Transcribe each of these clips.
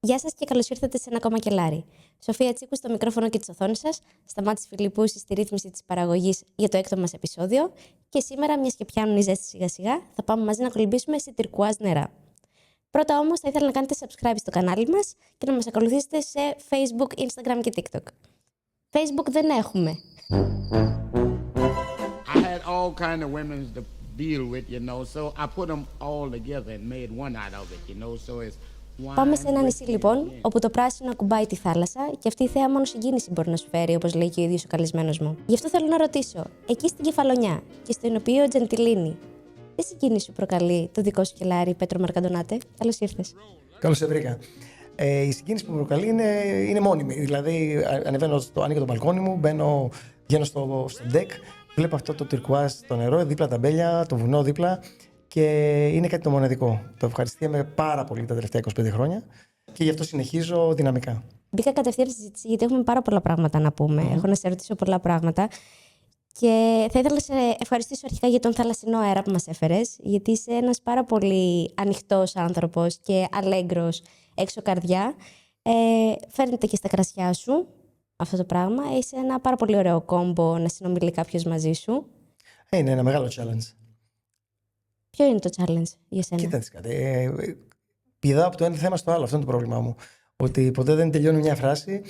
Γεια σας και καλώς ήρθατε σε ένα ακόμα κελάρι. Σοφία Τσίκου στο μικρόφωνο και τις οθόνες σας, Σταμάτης Φιλιππούση στη ρύθμιση της παραγωγής για το έκτο μας επεισόδιο. Και σήμερα, μιας και πιάνουν οι ζέστες σιγά-σιγά, θα πάμε μαζί να κολυμπήσουμε σε τυρκουάζ νερά. Πρώτα όμως, θα ήθελα να κάνετε subscribe στο κανάλι μας και να μας ακολουθήσετε σε Facebook, Instagram και TikTok. Facebook δεν έχουμε. I had all kind of women to deal with, you know, so I put them all together and made one out of it, you know, so it's wine. Πάμε σε ένα νησί λοιπόν, όπου το πράσινο ακουμπάει τη θάλασσα και αυτή η θέα μόνο συγκίνηση μπορεί να σου φέρει, όπως λέει και ο ίδιος ο καλεσμένος μου. Γι' αυτό θέλω να ρωτήσω, εκεί στην Κεφαλονιά και στο Ηνοποιείο Τζεντιλίνη, τι συγκίνηση σου προκαλεί το δικό σου κελάρι, Πέτρο Μαρκαντονάτε? Καλώς ήρθες. Καλώς σε βρήκα. Η συγκίνηση που με προκαλεί είναι μόνιμη. Δηλαδή, ανοίγω το μπαλκόνι μου, βγαίνω στο deck, βλέπω αυτό το τυρκουάζ στο νερό, δίπλα τα μπέλια, το βουνό δίπλα και είναι κάτι το μοναδικό. Το ευχαριστήκαμε πάρα πολύ τα τελευταία 25 χρόνια και γι' αυτό συνεχίζω δυναμικά. Μπήκα κατευθείαν στη συζήτηση γιατί έχουμε πάρα πολλά πράγματα να πούμε. Έχω να σε ρωτήσω πολλά πράγματα. Και θα ήθελα να σε ευχαριστήσω αρχικά για τον θαλασσινό αέρα που μας έφερες, γιατί είσαι ένας πάρα πολύ ανοιχτός άνθρωπος και αλέγκρος έξω καρδιά. Φαίνεται και στα κρασιά σου αυτό το πράγμα. Είσαι ένα πάρα πολύ ωραίο κόμπο να συνομιλεί κάποιος μαζί σου. Είναι ένα μεγάλο challenge. Ποιο είναι το challenge για σένα? Κοίταξε κάτι. Πηδάω από το ένα θέμα στο άλλο. Αυτό είναι το πρόβλημά μου. Ότι ποτέ δεν τελειώνει μια φράση.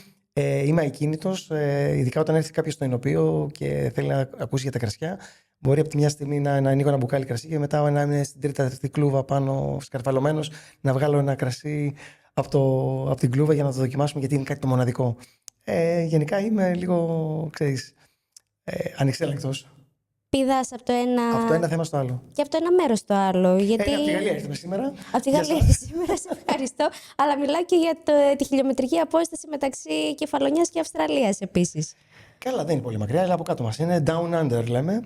Είμαι ακίνητος, ειδικά όταν έρθει κάποιος στο Ηνωπείο και θέλει να ακούσει για τα κρασιά. Μπορεί από τη μια στιγμή να ανοίγω ένα μπουκάλι κρασί και μετά να είμαι στην τρίτη κλούβα πάνω σκαρφαλωμένος να βγάλω ένα κρασί από την κλούβα για να το δοκιμάσουμε, γιατί είναι κάτι το μοναδικό. Γενικά είμαι λίγο, ξέρεις, ανεξέλεγκτος. Πηδάς από το ένα θέμα στο άλλο. και από το ένα μέρος στο άλλο. Γιατί... Από τη Γαλλία ήρθαμε σήμερα. Από τη Γαλλία σήμερα, σε ευχαριστώ. Αλλά μιλάω και για τη χιλιομετρική απόσταση μεταξύ Κεφαλονιάς και Αυστραλίας επίσης. Καλά, δεν είναι πολύ μακριά, αλλά από κάτω μας είναι. Down under λέμε.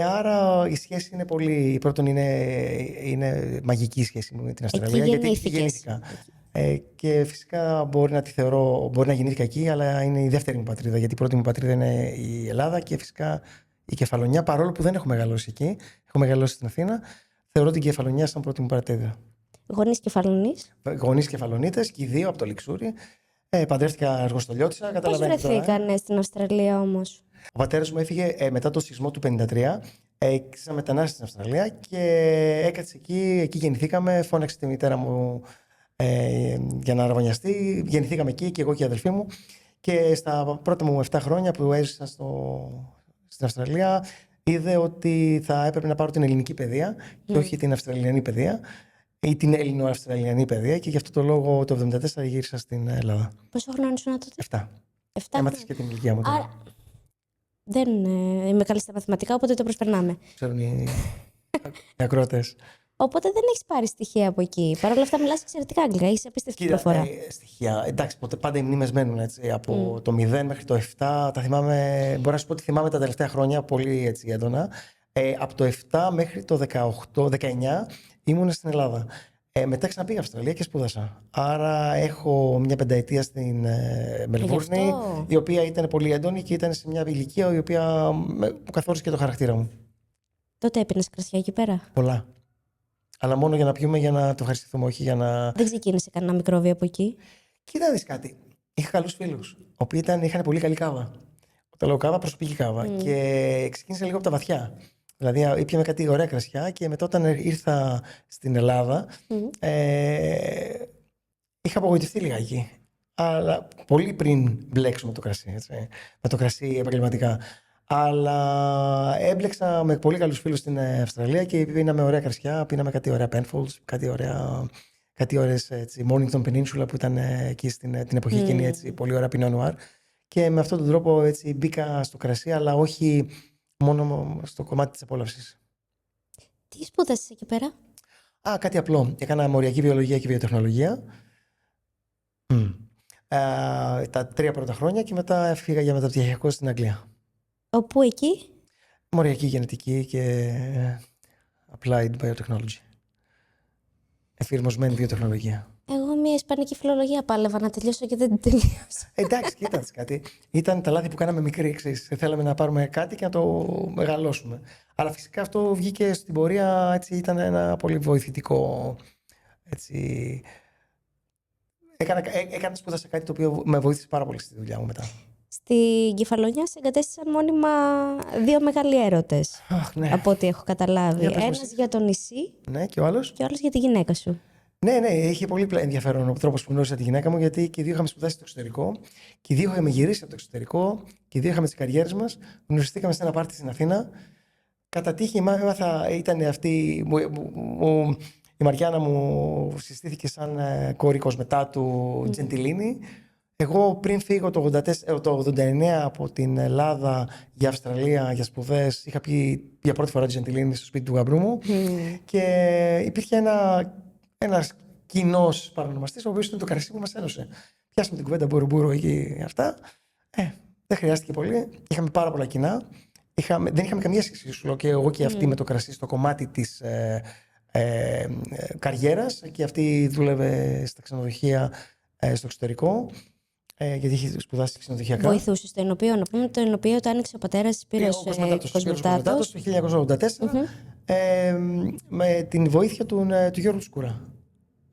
Άρα η σχέση είναι πολύ. Πρώτον, είναι μαγική η σχέση μου με την Αυστραλία. Εκεί γιατί γεννήθηκα. Και φυσικά μπορεί να γεννήθηκα εκεί, αλλά είναι η δεύτερη μου πατρίδα. Γιατί η πρώτη μου πατρίδα είναι η Ελλάδα και φυσικά η Κεφαλονιά, παρόλο που δεν έχω μεγαλώσει εκεί. Έχω μεγαλώσει στην Αθήνα. Θεωρώ την Κεφαλονιά σαν πρώτη μου πατρίδα. Γονείς Κεφαλονείς. Γονείς Κεφαλονίτες και οι δύο από το Λιξούρι. Παντρεύτηκα αργοστολιώτησα. Πώς βρεθήκανε στην Αυστραλία όμως? Ο πατέρας μου έφυγε μετά το σεισμό του 1953. Ξύσα μετανάστη στην Αυστραλία και έκατσε εκεί γεννηθήκαμε. Φώναξε τη μητέρα μου για να αραβωνιαστεί. Γεννηθήκαμε εκεί και εγώ και η αδελφή μου. Και στα πρώτα μου 7 χρόνια που έζησα στην Αυστραλία, είδε ότι θα έπρεπε να πάρω την ελληνική παιδεία και όχι την αυστραλιανή παιδεία ή την Έλληνο-Αυστραλιανή παιδεία, και γι' αυτό το λόγο το 1974 γύρισα στην Ελλάδα. Πόσο χρόνο ήσουν τότε? 7. 7. Έμαθες και την ηλικία μου τώρα. Άρα... Δεν είμαι καλή στα μαθηματικά, οπότε το προσπερνάμε. Ξέρουν οι ακροατές. Οπότε δεν έχεις πάρει στοιχεία από εκεί. Παρ' όλα αυτά μιλάς εξαιρετικά αγγλικά, είσαι απίστευτη προφορά. Στοιχεία. Εντάξει, πάντα οι μνήμες μένουν έτσι. Από το 0 μέχρι το 7 τα θυμάμαι. Μπορώ να σου πω ότι θυμάμαι τα τελευταία χρόνια πολύ έτσι έντονα. Από το 7 μέχρι το 18-19 ήμουν στην Ελλάδα. Μετά ξαναπήγα Αυστραλία και σπούδασα. Άρα έχω μια πενταετία στην Μελβούρνη, η οποία ήταν πολύ έντονη και ήταν σε μια ηλικία η οποία μου καθόρισε και το χαρακτήρα μου. Τότε έπινες κρασιά εκεί πέρα? Πολλά. Αλλά μόνο για να πιούμε, για να το ευχαριστηθούμε, όχι για να. Δεν ξεκίνησε κανένα μικρόβιο από εκεί? Κοίτα, δεις κάτι. Είχα καλούς φίλους, οι οποίοι είχαν πολύ καλή κάβα. Όταν λέω κάβα, προσωπική κάβα. Και ξεκίνησα λίγο από τα βαθιά. Δηλαδή, ήπιαμε κάτι ωραία κρασιά και μετά, όταν ήρθα στην Ελλάδα, είχα απογοητευτεί λιγάκι. Αλλά πολύ πριν μπλέξουμε το κρασί, έτσι, με το κρασί επαγγελματικά. Αλλά έμπλεξα με πολύ καλούς φίλους στην Αυστραλία και πίναμε ωραία κρασιά, πίναμε κάτι ωραία Penfolds, κάτι ωραίες Mornington Peninsula που ήταν εκεί την εποχή εκείνη, έτσι, πολύ ωραία Pinot Noir. Και με αυτόν τον τρόπο έτσι, μπήκα στο κρασί, αλλά όχι μόνο στο κομμάτι της απόλαυσης. Τι σπούδασες εκεί πέρα? Κάτι απλό. Έκανα μοριακή βιολογία και βιοτεχνολογία. Τα 3 πρώτα χρόνια και μετά έφυγα για μεταπτυχιακό στην Αγγλία. Όπου εκεί? Μοριακή γενετική και applied biotechnology. Εφηρμοσμένη βιοτεχνολογία. Εγώ μια ισπανική φιλολογία πάλευα να τελειώσω και δεν την τελείωσα. Εντάξει, κοίταξε κάτι. Ήταν τα λάθη που κάναμε μικροί, ξέρεις. Θέλαμε να πάρουμε κάτι και να το μεγαλώσουμε. Αλλά φυσικά αυτό βγήκε στην πορεία, έτσι, ήταν ένα πολύ βοηθητικό, έτσι, Σπούδασα κάτι το οποίο με βοήθησε πάρα πολύ στη δουλειά μου μετά. Στη Κεφαλονιά σε εγκατέστησαν μόνιμα 2 μεγάλοι έρωτες. Αχ, ναι. Από ό,τι έχω καταλάβει. Για πες μας Ένας εσύ. για το νησί Ναι, και ο άλλος. και ο άλλος για τη γυναίκα σου. Ναι, είχε πολύ ενδιαφέρον ο τρόπος που γνώρισα τη γυναίκα μου, γιατί και οι δύο είχαμε σπουδάσει στο εξωτερικό, και οι δύο είχαμε γυρίσει από το εξωτερικό, και οι δύο είχαμε τις καριέρες μας. Γνωριστήκαμε σε ένα πάρτι στην Αθήνα. Κατά τύχη, ήταν αυτή. Η Μαριάννα μου συστήθηκε σαν κόρη κοσμετάτου Τζεντιλίνη. Εγώ πριν φύγω το 89 από την Ελλάδα για Αυστραλία για σπουδές, είχα πει για πρώτη φορά Τζεντιλίνη στο σπίτι του γαμπρού μου. Και υπήρχε ένας κοινός παρονομαστής, ο οποίος ήταν το κρασί που μας ένωσε. Πιάσαμε την κουβέντα μπουρουμπουρου εκεί αυτά. Δεν χρειάστηκε πολύ. Είχαμε πάρα πολλά κοινά. Δεν είχαμε καμία σχέση, σου λέω, και εγώ και αυτή με το κρασί στο κομμάτι της καριέρας. Και αυτή δούλευε στα ξενοδοχεία στο εξωτερικό, γιατί είχε σπουδάσει ξενοδοχειακά. Βοηθούσε στο ενοποιείο. Να πούμε το ενοποιείο το άνοιξε ο πατέρας της Σπύρος Κοσμετάτος το 1984 με την βοήθεια του Γιώργου Σκούρα.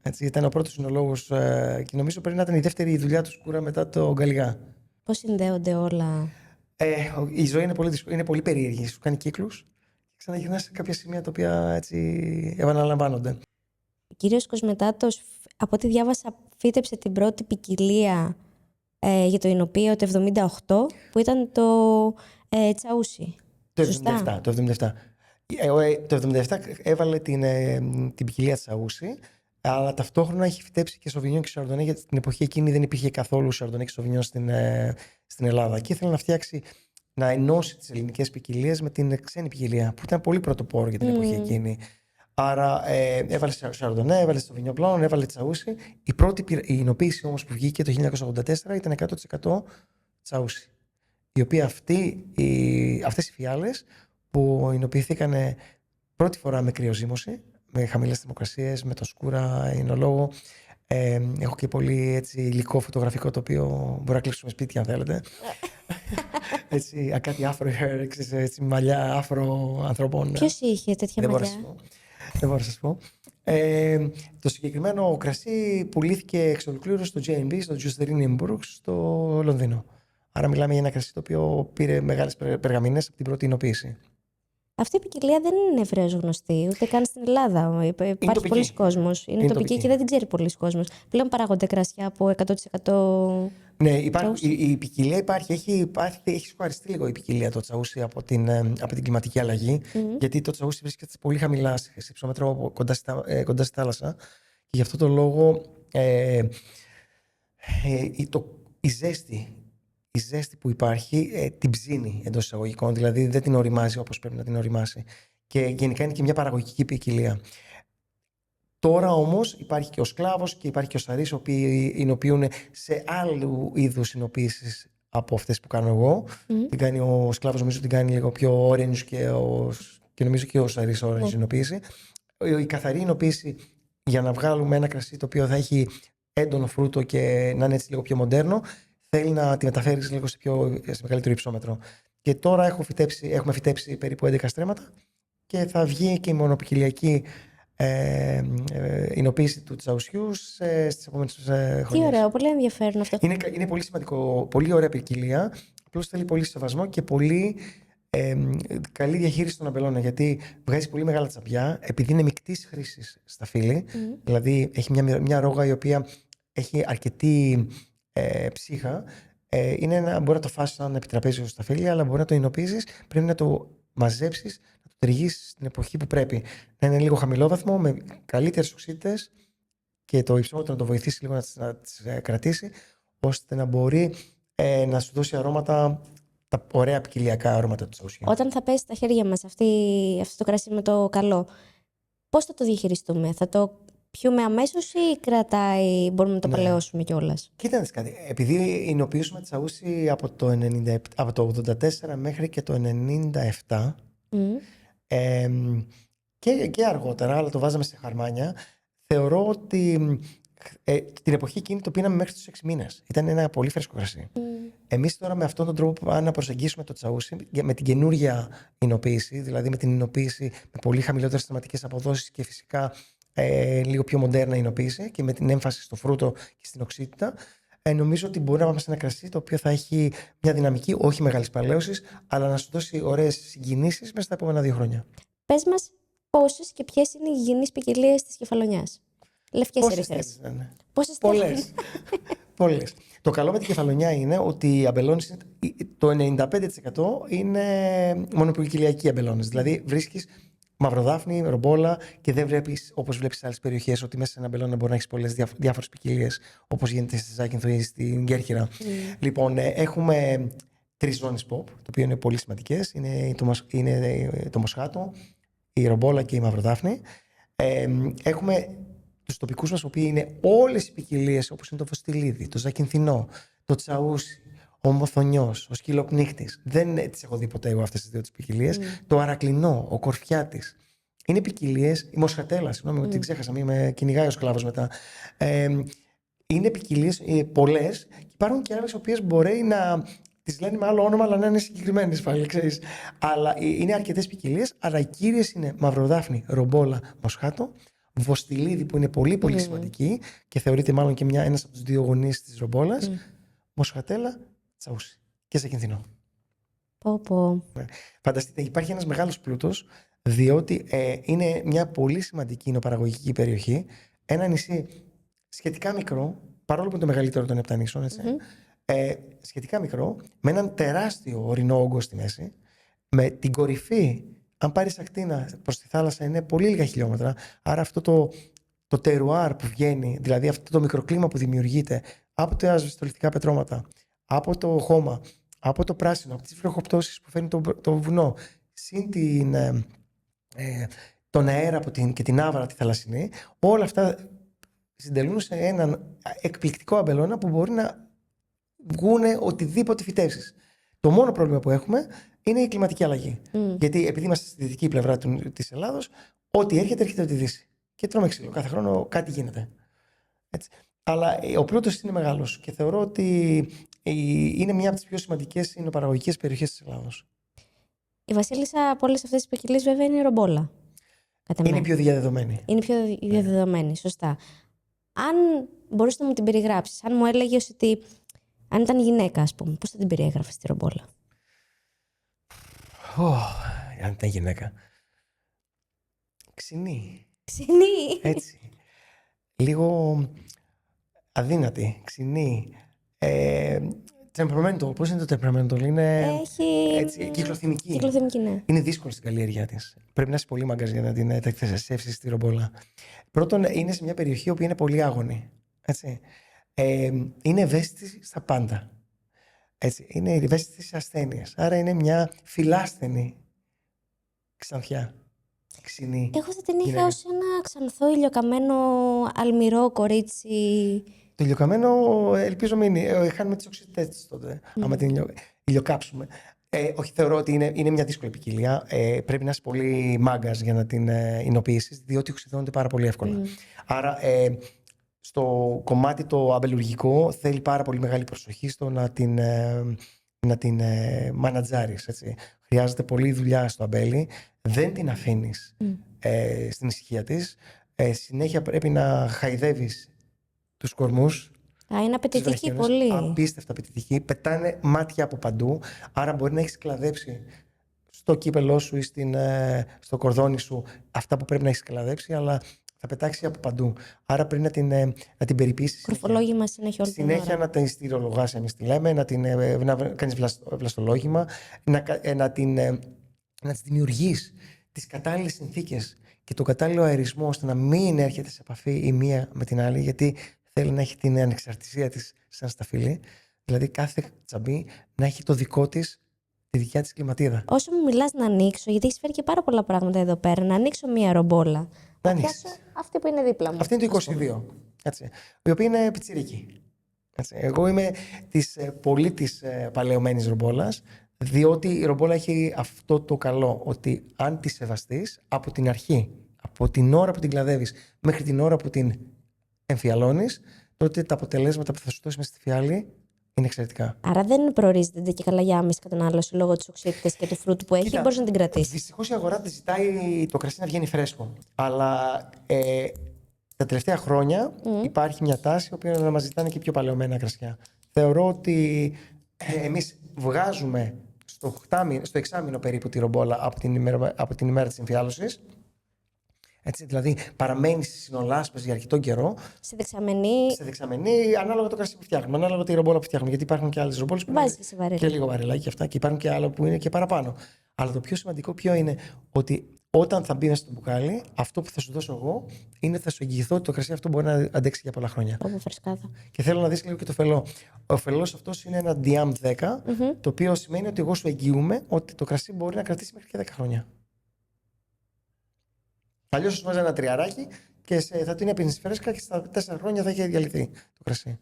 Έτσι, ήταν ο πρώτος συνολόγος και νομίζω πρέπει να ήταν η δεύτερη δουλειά του Σκούρα μετά το Γκαλιγά. Πώς συνδέονται όλα? Η ζωή είναι πολύ περίεργη. Σου κάνει κύκλους και ξαναγυρνάς σε κάποια σημεία τα οποία έτσι επαναλαμβάνονται. Ο κύριος Κοσμετάτος, από ό,τι διάβασα, φύτεψε την πρώτη ποικιλία για το εινοποιείο το 1978, που ήταν το τσαούσι. Το Σωστά? 1977. Το 1977 έβαλε την ποικιλία τσαούσι, αλλά ταυτόχρονα έχει φυτέψει και Σοβινιόν και Σαρντονέ, γιατί στην εποχή εκείνη δεν υπήρχε καθόλου Σαρντονέ και Σοβινιόν στην Ελλάδα. Και ήθελε να ενώσει τις ελληνικές ποικιλίες με την ξένη ποικιλία, που ήταν πολύ πρωτοπόρο για την εποχή εκείνη. Άρα έβαλε Σαρντονέ, έβαλε Σοβινιόν Μπλον, έβαλε τσαούσι. Η πρώτη εινοποίηση όμως που βγήκε το 1984 ήταν 100% τσαούσι. Η οποία αυτές οι φιάλες που εινοποιήθηκαν πρώτη φορά με κρυοζύμωση, με χαμηλές θερμοκρασίες, με το Σκούρα εινολόγο. Έχω και πολύ έτσι, υλικό φωτογραφικό, το οποίο μπορεί να κλείσουμε σπίτι αν θέλετε. Έτσι, κάτι άφρο, έτσι, μαλλιά άφρο ανθρώπων. Ποιος είχε τέτοια μαλλιά? Δεν μπορώ να σας πω. Το συγκεκριμένο κρασί πουλήθηκε εξ ολοκλήρου στο J&B, στο Juicery Nimburg, στο Λονδίνο. Άρα μιλάμε για ένα κρασί το οποίο πήρε μεγάλες περγαμηνές από την πρώτη εινοποίηση. Αυτή η ποικιλία δεν είναι ευρέως γνωστή, ούτε καν στην Ελλάδα. Υπάρχει πολλοί κόσμος. Είναι τοπική και δεν την ξέρει πολλοί κόσμος. Πλέον παράγονται κρασιά από 100%. Ναι, η ποικιλία υπάρχει. Έχει σοκαριστεί λίγο η ποικιλία το τσαούσι από την κλιματική αλλαγή. Γιατί το τσαούσι βρίσκεται πολύ χαμηλά, σε υψόμετρο κοντά στη θάλασσα. Και γι' αυτό το λόγο η ζέστη που υπάρχει την ψήνει εντός εισαγωγικών, δηλαδή δεν την οριμάζει όπως πρέπει να την οριμάσει. Και γενικά είναι και μια παραγωγική ποικιλία. Τώρα όμως υπάρχει και ο σκλάβος και υπάρχει και ο σαρής, οι οποίοι εινοποιούν σε άλλου είδους εινοποίησεις από αυτές που κάνω εγώ. Την κάνει ο σκλάβος, νομίζω την κάνει λίγο πιο orange και νομίζω και ο σαρής orange εινοποίηση. Η καθαρή εινοποίηση, για να βγάλουμε ένα κρασί το οποίο θα έχει έντονο φρούτο και να είναι έτσι λίγο πιο μοντέρνο, θέλει να τη μεταφέρεις λίγο σε μεγαλύτερο υψόμετρο. Και τώρα έχουμε φυτέψει περίπου 11 στρέμματα και θα βγει και η μονοπικιλιακή εινοποίηση του τσαουσιού στις επόμενες χρονιές. Τι ωραίο, πολύ ενδιαφέρον αυτό. Είναι πολύ σημαντικό, πολύ ωραία ποικιλία. Απλώς θέλει πολύ σεβασμό και πολύ καλή διαχείριση των αμπελώνων. Γιατί βγάζει πολύ μεγάλα τσαμπιά, επειδή είναι μεικτής χρήσης στα φύλλη. Δηλαδή έχει μια ρόγα η οποία έχει αρκετή ψύχα. Μπορεί να το φας σαν επιτραπέζιο στα φύλλα, αλλά μπορεί να το εινοποιήσεις, πρέπει να το μαζέψεις, να το τριγύσεις στην εποχή που πρέπει. Να είναι λίγο χαμηλόβαθμο, με καλύτερες οξύτητες και το υψόμετρο να το βοηθήσει λίγο να τις κρατήσει, ώστε να μπορεί να σου δώσει αρώματα, τα ωραία ποικιλιακά αρώματα του τσαουσιού. Όταν θα πέσει στα χέρια μας αυτό το κρασί με το καλό, πώς θα το διαχειριστούμε? Θα το πιούμε αμέσως ή μπορούμε να το παλαιώσουμε κιόλας? Κοίταξε κάτι. Επειδή εινοποιούσαμε τσαούσι από το 84 μέχρι και το 97 και αργότερα, αλλά το βάζαμε σε χαρμάνια, θεωρώ ότι την εποχή εκείνη το πίναμε μέχρι τους 6 μήνες. Ήταν ένα πολύ φρέσκο κρασί. Εμείς τώρα με αυτόν τον τρόπο που πάμε να προσεγγίσουμε το τσαούσι, με την καινούρια εινοποίηση, δηλαδή με την εινοποίηση με πολύ χαμηλότερες θεματικές αποδόσεις και φυσικά λίγο πιο μοντέρνα εινοποίηση και με την έμφαση στο φρούτο και στην οξύτητα. Νομίζω ότι μπορεί να πάμε σε ένα κρασί το οποίο θα έχει μια δυναμική, όχι μεγάλης παλαίωσης, αλλά να σου δώσει ωραίες συγκινήσεις μέσα στα επόμενα 2 χρόνια. Πες μας πόσες και ποιες είναι οι υγιεινείς ποικιλίες της κεφαλονιάς. Λευκές ερυθρές. Πόσες Πολλές. Πολλές. Το καλό με την κεφαλονιά είναι ότι οι αμπελώνες, το 95% είναι μονοποικιλιακοί αμπελώνες. Δηλαδή βρίσκεις μαυροδάφνη, ρομπόλα και δεν βλέπεις, όπως βλέπεις σε άλλες περιοχές, ότι μέσα σε ένα αμπελώνα μπορεί να έχεις πολλές διάφορες ποικιλίες, όπως γίνεται στη Ζάκυνθο ή στην Κέρκυρα. Λοιπόν, έχουμε 3 ζώνες pop, το οποίο είναι πολύ σημαντικές. Είναι το μοσχάτο, η ρομπόλα και η μαυροδάφνη. Έχουμε τους τοπικούς μας, οι οποίοι είναι όλες οι ποικιλίες, όπως είναι το βοστιλίδι, το ζακυνθινό, το τσαούσι, ο μοθονιός, ο σκυλοπνίχτης. Δεν τις έχω δει ποτέ εγώ αυτές τις 2 ποικιλίες. Το αρακλινό, ο κορφιάτης. Είναι ποικιλίες, η μοσχατέλα, συγγνώμη, την ξέχασα, μην με κυνηγάει ο σκλάβος μετά. Είναι ποικιλίες πολλές και υπάρχουν και άλλες οι οποίες μπορεί να τις λένε με άλλο όνομα, αλλά να είναι συγκεκριμένες πάλι, ξέρεις. Αλλά είναι αρκετές ποικιλίες, αλλά οι κύριες είναι μαυροδάφνη, ρομπόλα, μοσχάτο. Βοστιλίδι που είναι πολύ πολύ σημαντική και θεωρείται μάλλον και ένας από τους 2 γονείς της ρομπόλας. Μοσχατέλα, τσαούσι και ζακυνθινό. Φανταστείτε, υπάρχει ένας μεγάλος πλούτος, διότι είναι μια πολύ σημαντική νοπαραγωγική περιοχή. Ένα νησί σχετικά μικρό, παρόλο που είναι το μεγαλύτερο των 7 νησών, έτσι, σχετικά μικρό, με έναν τεράστιο ορεινό όγκο στη μέση, με την κορυφή. Αν πάρεις ακτίνα προς τη θάλασσα είναι πολύ λίγα χιλιόμετρα, άρα αυτό το τερουάρ που βγαίνει, δηλαδή αυτό το μικροκλίμα που δημιουργείται από τα ασβεστολιθικά πετρώματα, από το χώμα, από το πράσινο, από τις βροχοπτώσεις που φέρνει το βουνό, συν τον αέρα και την άβρα τη θαλασσινή, όλα αυτά συντελούν σε έναν εκπληκτικό αμπελώνα που μπορεί να βγούνε οτιδήποτε φυτέψεις. Το μόνο πρόβλημα που έχουμε είναι η κλιματική αλλαγή. Γιατί επειδή είμαστε στη δυτική πλευρά της Ελλάδος, ό,τι έρχεται από τη Δύση. Και τρώμε ξύλο. Κάθε χρόνο κάτι γίνεται. Έτσι. Αλλά ο πλούτος είναι μεγάλος και θεωρώ ότι είναι μια από τις πιο σημαντικές εινοπαραγωγικές περιοχές της Ελλάδος. Η βασίλισσα από όλες αυτές τις ποικιλίες βέβαια είναι η ρομπόλα. Είναι πιο διαδεδομένη. Είναι πιο διαδεδομένη, σωστά. Αν μπορείς να μου την περιγράψεις, αν μου έλεγες ότι αν ήταν γυναίκα, ας πούμε, πώς θα την περιέγραφες τη ρομπόλα? Αν ήταν γυναίκα. Ξινή. Έτσι. Λίγο αδύνατη, ξινή. Temperamental. Πώς είναι το temperamental? Είναι έτσι, κυκλοθυμική. Κυκλοθυμική, ναι. Είναι δύσκολη στην καλλιέργειά της. Πρέπει να είσαι πολύ μάγκας για να την εκτεσεύσεις στη ρομπόλα. Πρώτον, είναι σε μια περιοχή που είναι πολύ άγωνη. Έτσι. Είναι ευαίσθητη στα πάντα. Έτσι. Είναι ευαίσθητη σε ασθένειες. Άρα είναι μια φιλάσθενη ξανθιά. Ξινή. Εγώ θα την είχα ως ένα ξανθό ηλιοκαμένο αλμυρό κορίτσι. Το ηλιοκαμένο ελπίζω μην είναι. Χάνουμε τις οξυτές της τότε, άμα την ηλιοκάψουμε. Όχι, θεωρώ ότι είναι μια δύσκολη ποικιλία. Πρέπει να είσαι πολύ μάγκας για να την εινοποιήσεις, διότι οξυδώνεται πάρα πολύ εύκολα. Άρα, στο κομμάτι το αμπελουργικό θέλει πάρα πολύ μεγάλη προσοχή στο να την μανατζάρεις. Έτσι. Χρειάζεται πολλή δουλειά στο αμπέλι. Δεν την αφήνεις στην ησυχία της. Συνέχεια πρέπει να χαϊδεύεις τους κορμούς. Είναι απαιτητική πολύ. Απίστευτα απαιτητική. Πετάνε μάτια από παντού. Άρα μπορεί να έχεις κλαδέψει στο κύπελό σου ή στο κορδόνι σου αυτά που πρέπει να έχεις κλαδέψει, αλλά θα πετάξει από παντού. Άρα πρέπει να την περιποιήσεις. Κορφολόγημα συνέχεια όλη την ώρα. Συνέχεια να την στηρολογάς, εμείς τη λέμε, να κάνεις βλαστολόγημα, να τις δημιουργείς τις κατάλληλες συνθήκες και τον κατάλληλο αερισμό, ώστε να μην έρχεται σε επαφή η μία με την άλλη, γιατί θέλει να έχει την ανεξαρτησία της σαν σταφύλι. Δηλαδή κάθε τσαμπί να έχει το δικό της, τη δικιά της κλιματίδα. Όσο μου μιλάς να ανοίξω, γιατί έχεις φέρει και πάρα πολλά πράγματα εδώ πέρα, να ανοίξω μία ρομπόλα. Να ανοίξεις. Αυτή που είναι δίπλα μου. Αυτή είναι το 22. Έτσι, η οποία είναι πιτσιρική. Έτσι, εγώ είμαι πολύ της παλαιωμένης ρομπόλας, διότι η ρομπόλα έχει αυτό το καλό, ότι αν τη σεβαστείς από την αρχή, από την ώρα που την κλαδεύεις μέχρι την ώρα που την εμφιαλώνεις, τότε τα αποτελέσματα που θα σου δώσει μες στη φιάλη είναι εξαιρετικά. Άρα δεν προορίζεται και καλά για άμεση κατανάλωση λόγω της οξύτητας και του φρούτου που έχει, μπορείς να την κρατήσεις. Δυστυχώς η αγορά της ζητάει το κρασί να βγαίνει φρέσκο. Αλλά Τα τελευταία χρόνια υπάρχει μια τάση η οποία να μας ζητάνε και πιο παλαιωμένα κρασιά. Θεωρώ ότι εμείς βγάζουμε στο εξάμηνο περίπου τη ρομπόλα από την ημέρα της εμφιάλωσης. Έτσι, δηλαδή παραμένει στις συνολάσπες για αρκετό καιρό. Σε δεξαμενή. Σε δεξαμενή, ανάλογα το κρασί που φτιάχνουμε, ανάλογα τη ρομπόλα που φτιάχνουμε. Γιατί υπάρχουν και άλλες ρομπόλες που Βάζεις είναι και σε βαρέλι. και λίγο βαρελάκι και αυτά, και υπάρχουν και άλλα που είναι και παραπάνω. Αλλά το πιο σημαντικό ποιο είναι, ότι όταν θα μπει μέσα στο μπουκάλι, αυτό που θα σου δώσω εγώ είναι θα σου εγγυηθώ ότι το κρασί αυτό μπορεί να αντέξει για πολλά χρόνια. Όπου φρεσκάδα. Και θέλω να δεις λίγο και το φελό. Ο φελός αυτός είναι ένα Diam 10, το οποίο σημαίνει ότι εγώ σου εγγυούμαι ότι το κρασί μπορεί να κρατήσει μέχρι και 10 χρόνια. Αλλιώς σου βάζει ένα τριαράκι και θα την έπινες φρέσκα και στα 4 χρόνια θα έχει διαλυθεί το κρασί.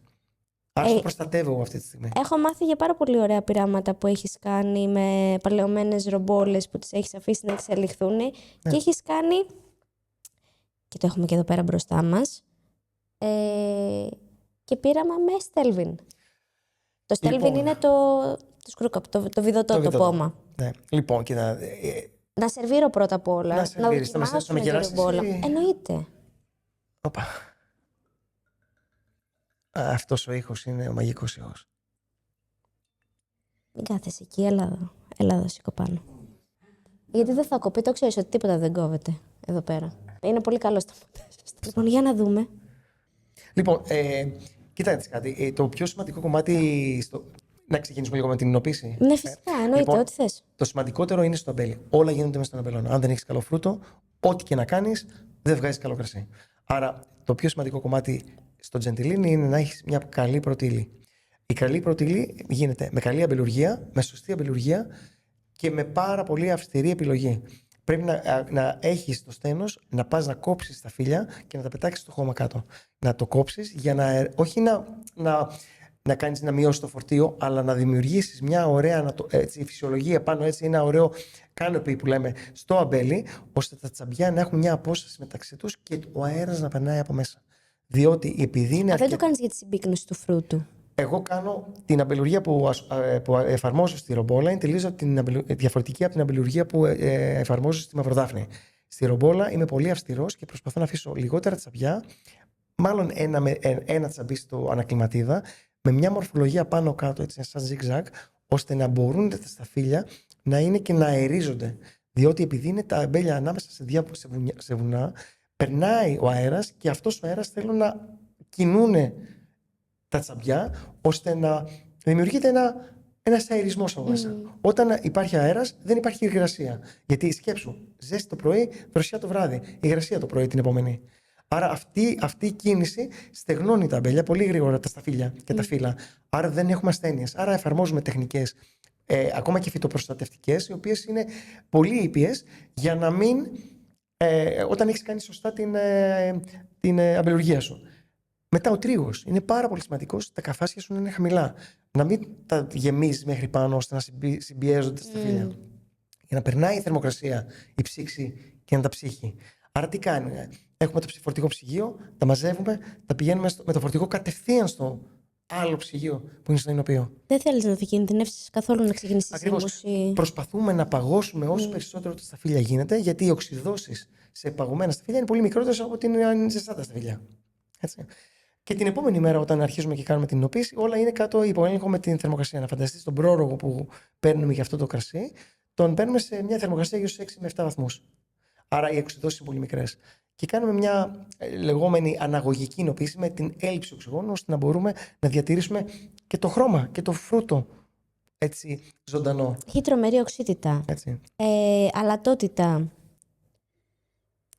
Άρα το προστατεύω εγώ αυτή τη στιγμή. Έχω μάθει για πάρα πολύ ωραία πειράματα που έχεις κάνει με παλαιωμένες ρομπόλες που τις έχεις αφήσει να εξελιχθούν και έχεις κάνει, και το έχουμε και εδώ πέρα μπροστά μας, και πείραμα με Stelvin. Το Stelvin Λοιπόν, είναι το σκρούκαπ, το βιδωτό, το πόμα. Ναι. Λοιπόν, κοίτα. Να σερβίρω πρώτα απ' όλα. Να σερβίρεις, θα με δοκιμάσουμε τη γεράσεις ρομπόλα. ή- Εννοείται. Οπα. Αυτός ο ήχος είναι ο μαγικός ήχος. Μην κάθεσαι εκεί, έλα εδώ, σήκω πάνω. Γιατί δεν θα κοπεί, το ξέρεις ότι τίποτα δεν κόβεται εδώ πέρα. Είναι πολύ καλό στο μοντάζ. Λοιπόν, για να δούμε. Λοιπόν, κοιτάξτε κάτι. Το πιο σημαντικό κομμάτι. Να ξεκινήσουμε λίγο με την υνοποίηση. Ναι, φυσικά, εννοείται, Λοιπόν, ό,τι θες. Το σημαντικότερο είναι στο αμπέλι. Όλα γίνονται μέσα στον αμπελώνα. Αν δεν έχεις καλό φρούτο, ό,τι και να κάνεις, δεν βγάζεις καλό κρασί. Άρα, το πιο σημαντικό κομμάτι στο τζεντιλίνι είναι να έχεις μια καλή πρώτη ύλη. Η καλή πρώτη ύλη γίνεται με καλή αμπελουργία, με σωστή αμπελουργία και με πάρα πολύ αυστηρή επιλογή. Πρέπει να έχεις το στένος, να πας να κόψεις τα φύλλα και να τα πετάξεις στο χώμα κάτω. Να το κόψεις για να, όχι να κάνεις να μειώσεις το φορτίο, αλλά να δημιουργήσεις μια ωραία φυσιολογία πάνω, έτσι, ένα ωραίο κάνοπι που λέμε στο αμπέλι, ώστε τα τσαμπιά να έχουν μια απόσταση μεταξύ τους και ο αέρας να περνάει από μέσα. Διότι επειδή είναι. Δεν το κάνεις για τη συμπίκνωση του φρούτου. Εγώ κάνω την αμπελουργία που εφαρμόζω στη ρομπόλα, είναι τελείως διαφορετική από την αμπελουργία που εφαρμόζω στη μαυροδάφνη. Στη ρομπόλα είμαι πολύ αυστηρός και προσπαθώ να αφήσω λιγότερα τσαμπιά, μάλλον ένα τσαμπί στο ανακλιματίδα, με μια μορφολογία πάνω κάτω, έτσι, σαν zigzag, ώστε να μπορούν τα σταφύλια να είναι και να αερίζονται. Διότι επειδή είναι τα αμπέλια ανάμεσα σε βουνά, περνάει ο αέρας και αυτός ο αέρας θέλουν να κινούνε τα τσαμπιά, ώστε να δημιουργείται ένας αερισμός από μέσα. Όταν υπάρχει αέρας, δεν υπάρχει υγρασία. Γιατί σκέψου, ζέστη το πρωί, δροσιά το βράδυ, υγρασία το πρωί την επόμενη. Άρα αυτή η κίνηση στεγνώνει τα αμπέλια πολύ γρήγορα, τα σταφύλια και τα φύλλα. Άρα δεν έχουμε ασθένειες. Άρα εφαρμόζουμε τεχνικές, ακόμα και φυτοπροστατευτικές, οι οποίες είναι πολύ ήπιες για να μην. Όταν έχεις κάνει σωστά την αμπελουργία σου. Μετά ο τρίγος. Είναι πάρα πολύ σημαντικός τα καφάσια σου να είναι χαμηλά. Να μην τα γεμίζεις μέχρι πάνω ώστε να συμπιέζονται στα φύλλα. Για να περνάει η θερμοκρασία, η ψήξη και να τα ψύχει. Άρα τι κάνει. Έχουμε το φορτηγό ψυγείο, τα μαζεύουμε, τα πηγαίνουμε με το φορτηγό κατευθείαν στο άλλο ψυγείο που είναι στο εινοποιείο. Δεν θέλεις να διακινδυνεύσεις καθόλου να ξεκινήσεις τη ζύμωση. Προσπαθούμε να παγώσουμε όσο περισσότερο τα σταφύλια γίνεται, γιατί οι οξυδώσεις σε παγωμένα σταφύλια είναι πολύ μικρότερες από την ζεστά τα σταφύλια. Έτσι. Και την επόμενη μέρα, όταν αρχίζουμε και κάνουμε την υνοποίηση, όλα είναι κάτω υπό έλεγχο με την θερμοκρασία. Να φανταστείς τον πρόρογο που παίρνουμε για αυτό το κρασί, τον παίρνουμε σε μια θερμοκρασία γύρω στους 6 με 7 βαθμούς. Άρα οι οξυδώσεις είναι πολύ μικρές. Και κάνουμε μια λεγόμενη αναγωγική υνοποίηση με την έλλειψη οξυγόνου, ώστε να μπορούμε να διατηρήσουμε και το χρώμα και το φρούτο έτσι ζωντανό. Έχει τρομερή οξύτητα. Έτσι. Αλατότητα.